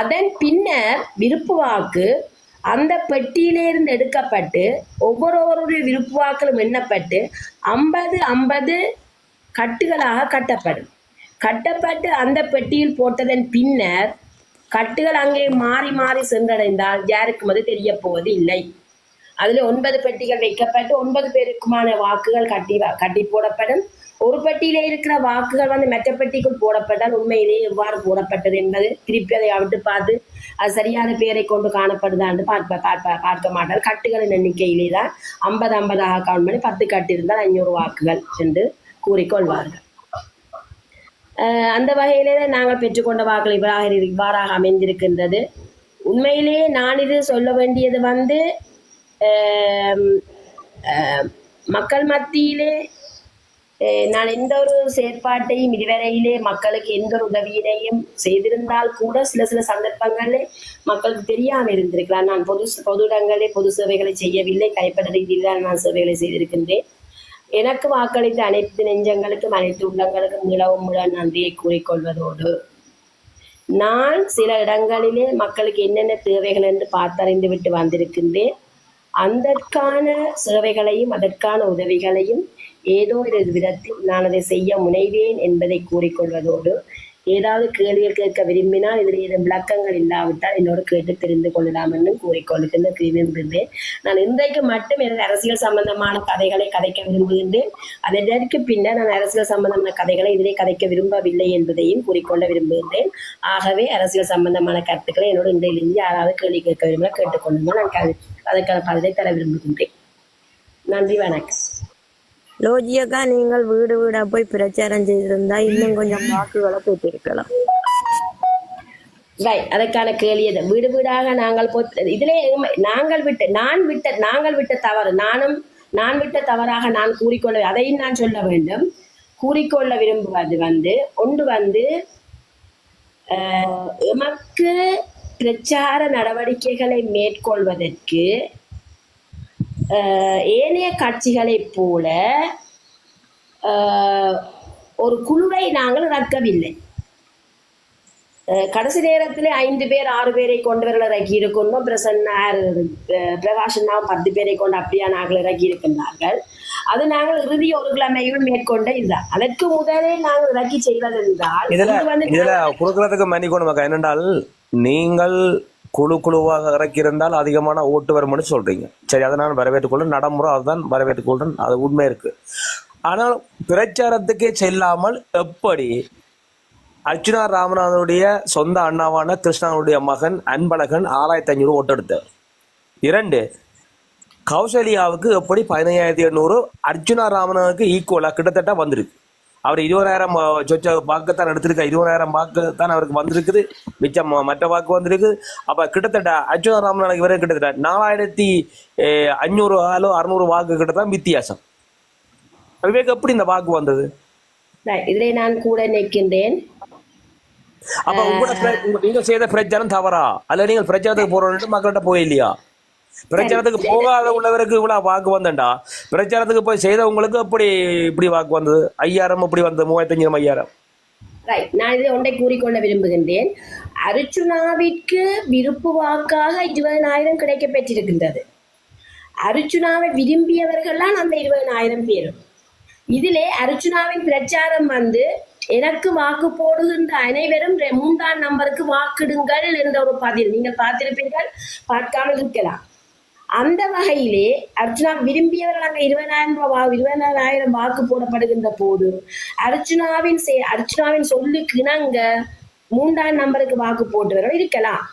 அதன் பின்னர் விருப்பு வாக்கு அந்த பெட்டியிலிருந்து எடுக்கப்பட்டு ஒவ்வொருவருடைய விருப்பு வாக்களும் எண்ணப்பட்டு 50-50 கட்டுகளாக கட்டப்பட்டு அந்த பெட்டியில் போட்டதன் பின்னர் கட்டுகள் அங்கே மாறி மாறி சென்றடைந்தால் யாருக்கும் அது தெரிய போவது இல்லை. அதில் 9 பெட்டிகள் வைக்கப்பட்டு 9 பேருக்குமான வாக்குகள் கட்டி போடப்படும். ஒரு பெட்டியிலே இருக்கிற வாக்குகள் மற்ற பெட்டிக்குள் போடப்பட்டால் உண்மையிலேயே எவ்வாறு போடப்பட்டது என்பது திருப்பி அதை விட்டு பார்த்து அது சரியான பேரை கொண்டு காணப்படுதான்னு பார்க்க மாட்டார். கட்டுகளின் எண்ணிக்கையிலே தான் 50-50 கவுண்ட் பண்ணி 10 கட்டு இருந்தால் 500 வாக்குகள் என்று கூறிக்கொள்வார்கள். அந்த வகையிலே நாங்கள் பெற்றுக்கொண்ட வாக்குகள் இவ்வாறாக அமைந்திருக்கின்றது. உண்மையிலேயே நான் இது சொல்ல வேண்டியது மக்கள் மத்தியிலே நான் எந்த ஒரு செயற்பாட்டையும் இதுவரையிலே மக்களுக்கு எந்த ஒரு உதவியினையும் செய்திருந்தால் கூட சில சந்தர்ப்பங்களில் மக்களுக்கு தெரியாமல் இருந்திருக்கலாம். நான் பொது இடங்களே பொது சேவைகளை செய்யவில்லை, கைப்பட ரீதியில் நான் சேவைகளை செய்திருக்கின்றேன். எனக்கு வாக்களித்த அனைத்து நெஞ்சங்களுக்கும் அனைத்து உள்ளங்களுக்கும் மிகவும் நன்றியை கூறிக்கொள்வதோடு நான் சில இடங்களிலே மக்களுக்கு என்னென்ன தேவைகள் என்று பார்த்தறிந்து விட்டு வந்திருக்கின்றேன். அதற்கான சேவைகளையும் அதற்கான உதவிகளையும் ஏதோ ஒரு விதத்தில் நான் அதை செய்ய முனைவேன் என்பதை கூறிக்கொள்வதோடு ஏதாவது கேள்விகள் கேட்க விரும்பினால் இதில் ஏதும் விளக்கங்கள் இல்லாவிட்டால் என்னோடு கேட்டு தெரிந்து கொள்ளலாம் என்றும் கூறிக்கொள்கின்ற விரும்புகின்றேன். நான் இன்றைக்கு மட்டும் எனது அரசியல் சம்பந்தமான கதைகளை கதைக்க விரும்புகின்றேன். அதற்கு பின்னர் நான் அரசியல் சம்பந்தமான கதைகளை இதிலே கதைக்க விரும்பவில்லை என்பதையும் கூறிக்கொள்ள விரும்புகின்றேன். ஆகவே அரசியல் சம்பந்தமான கருத்துக்களை என்னோடு இன்றையிலிருந்து யாராவது கேள்வி கேட்க விரும்ப கேட்டுக்கொள்ளுங்கள். நான் அதற்கான பதிலை தர விரும்புகின்றேன். நன்றி, வணக்கம். லோஜியக்கா, நீங்கள் வீடு வீடா போய் பிரச்சாரம் செய்திருந்தா இன்னும் கொஞ்சம் வாக்குகளை பெற்றிருக்கலாம். ரைட், அதற்கான கேள்வி அது. வீடு வீடாக நாங்கள் இதிலே நாங்கள் விட்ட தவறு, நான் விட்ட தவறாக நான் கூறிக்கொள்ள, அதையும் நான் சொல்ல வேண்டும். கூறிக்கொள்ள விரும்புவது ஒன்று எமக்கு பிரச்சார நடவடிக்கைகளை மேற்கொள்வதற்கு ஏனைய கட்சிகளைப் போல ஒரு குழுவை நாங்கள் இறக்கவில்லை. கடைசி நேரத்தில் 5 பேர் 6 பேரை கொண்டவர்கள் இறக்கி இருக்கணும். பிரகாஷன் 10 பேரை கொண்டு அப்படியா நாங்கள் இறக்கி இருக்கின்றார்கள். அது நாங்கள் இறுதி ஒரு கிழமையில் மேற்கொண்ட இதுதான். அதற்கு முதலே நாங்கள் இறக்கி செய்வது என்றால் இதுல கொடுக்கறதுக்கு மன்னிக்கணும். என்னென்றால் நீங்கள் குழுவாக இறக்கியிருந்தால் அதிகமான ஓட்டு வரும்னு சொல்றீங்க. சரி, அதை நான் வரவேற்றுக்கொள்றேன். நடைமுறை அதுதான் வரவேற்றுக்கொள்றேன். அது உண்மை இருக்கு. ஆனால் பிரச்சாரத்துக்கே செல்லாமல் எப்படி அர்ச்சுனா ராமநாதனுடைய சொந்த அண்ணாவான கிருஷ்ணாவுடைய மகன் அன்பழகன் 6500 ஓட்டு எடுத்தார். 2, கௌசல்யாவுக்கு எப்படி 15800 அர்ச்சுனா ராமநாதனுக்கு ஈக்குவலா கிட்டத்தட்ட வந்திருக்கு. அவர் 20000 வாக்குத்தான் எடுத்திருக்க, 20000 வாக்கு தான் அவருக்கு வந்திருக்குது. மிச்சம் மற்ற வாக்கு வந்திருக்கு. அப்ப கிட்டத்தட்ட அர்ச்சுனா ராமநாதனுக்கு வரை கிட்டத்தட்ட 4500 600 வாக்கு கிட்ட தான் வித்தியாசம். விவேக், எப்படி இந்த வாக்கு வந்தது? இதிலே நான் கூட நிற்கின்றேன். அப்ப நீங்க செய்த பிரச்சாரம் தவறா? அல்ல நீங்கள் பிரச்சாரத்துக்கு போறோம்னு மக்கள்கிட்ட போயில்லையா? பிரச்சாரத்துக்கு போகாத உள்ளவருக்கு இவ்வளவு வாக்கு வந்தண்டா, பிரச்சாரத்துக்கு போய் செய்தவங்களுக்கு இப்படி வாக்கு வந்தது? 5000 இப்படி வந்தது, 3500 5000. ரைட், நான் இதை ஒன்றை கூறிக்கொள்ள விரும்புகின்றேன். அர்ச்சுனாவிற்கு விருப்பு வாக்காக 20000 கிடைக்க பெற்றிருக்கின்றது. அர்ச்சுனாவை விரும்பியவர்கள்லாம் அந்த 20000 பேரும். இதிலே அர்ச்சுனாவின் பிரச்சாரம் எனக்கு வாக்கு போடுகின்ற அனைவரும் 3ஆம் நம்பருக்கு வாக்கிடுங்கள் என்ற ஒரு பதில் நீங்கள் பார்த்திருப்பீர்கள், பார்க்காமல் இருக்கலாம். அந்த வகையிலே அர்ச்சுனா விரும்பியவர்கள் அங்கே 20000 வாக்கு போடப்படுகின்ற போது அர்ச்சுனாவின் சொல்லுக்கு இணங்க 3ஆம் நம்பருக்கு வாக்கு போட்டவர்கள் இருக்கலாம்.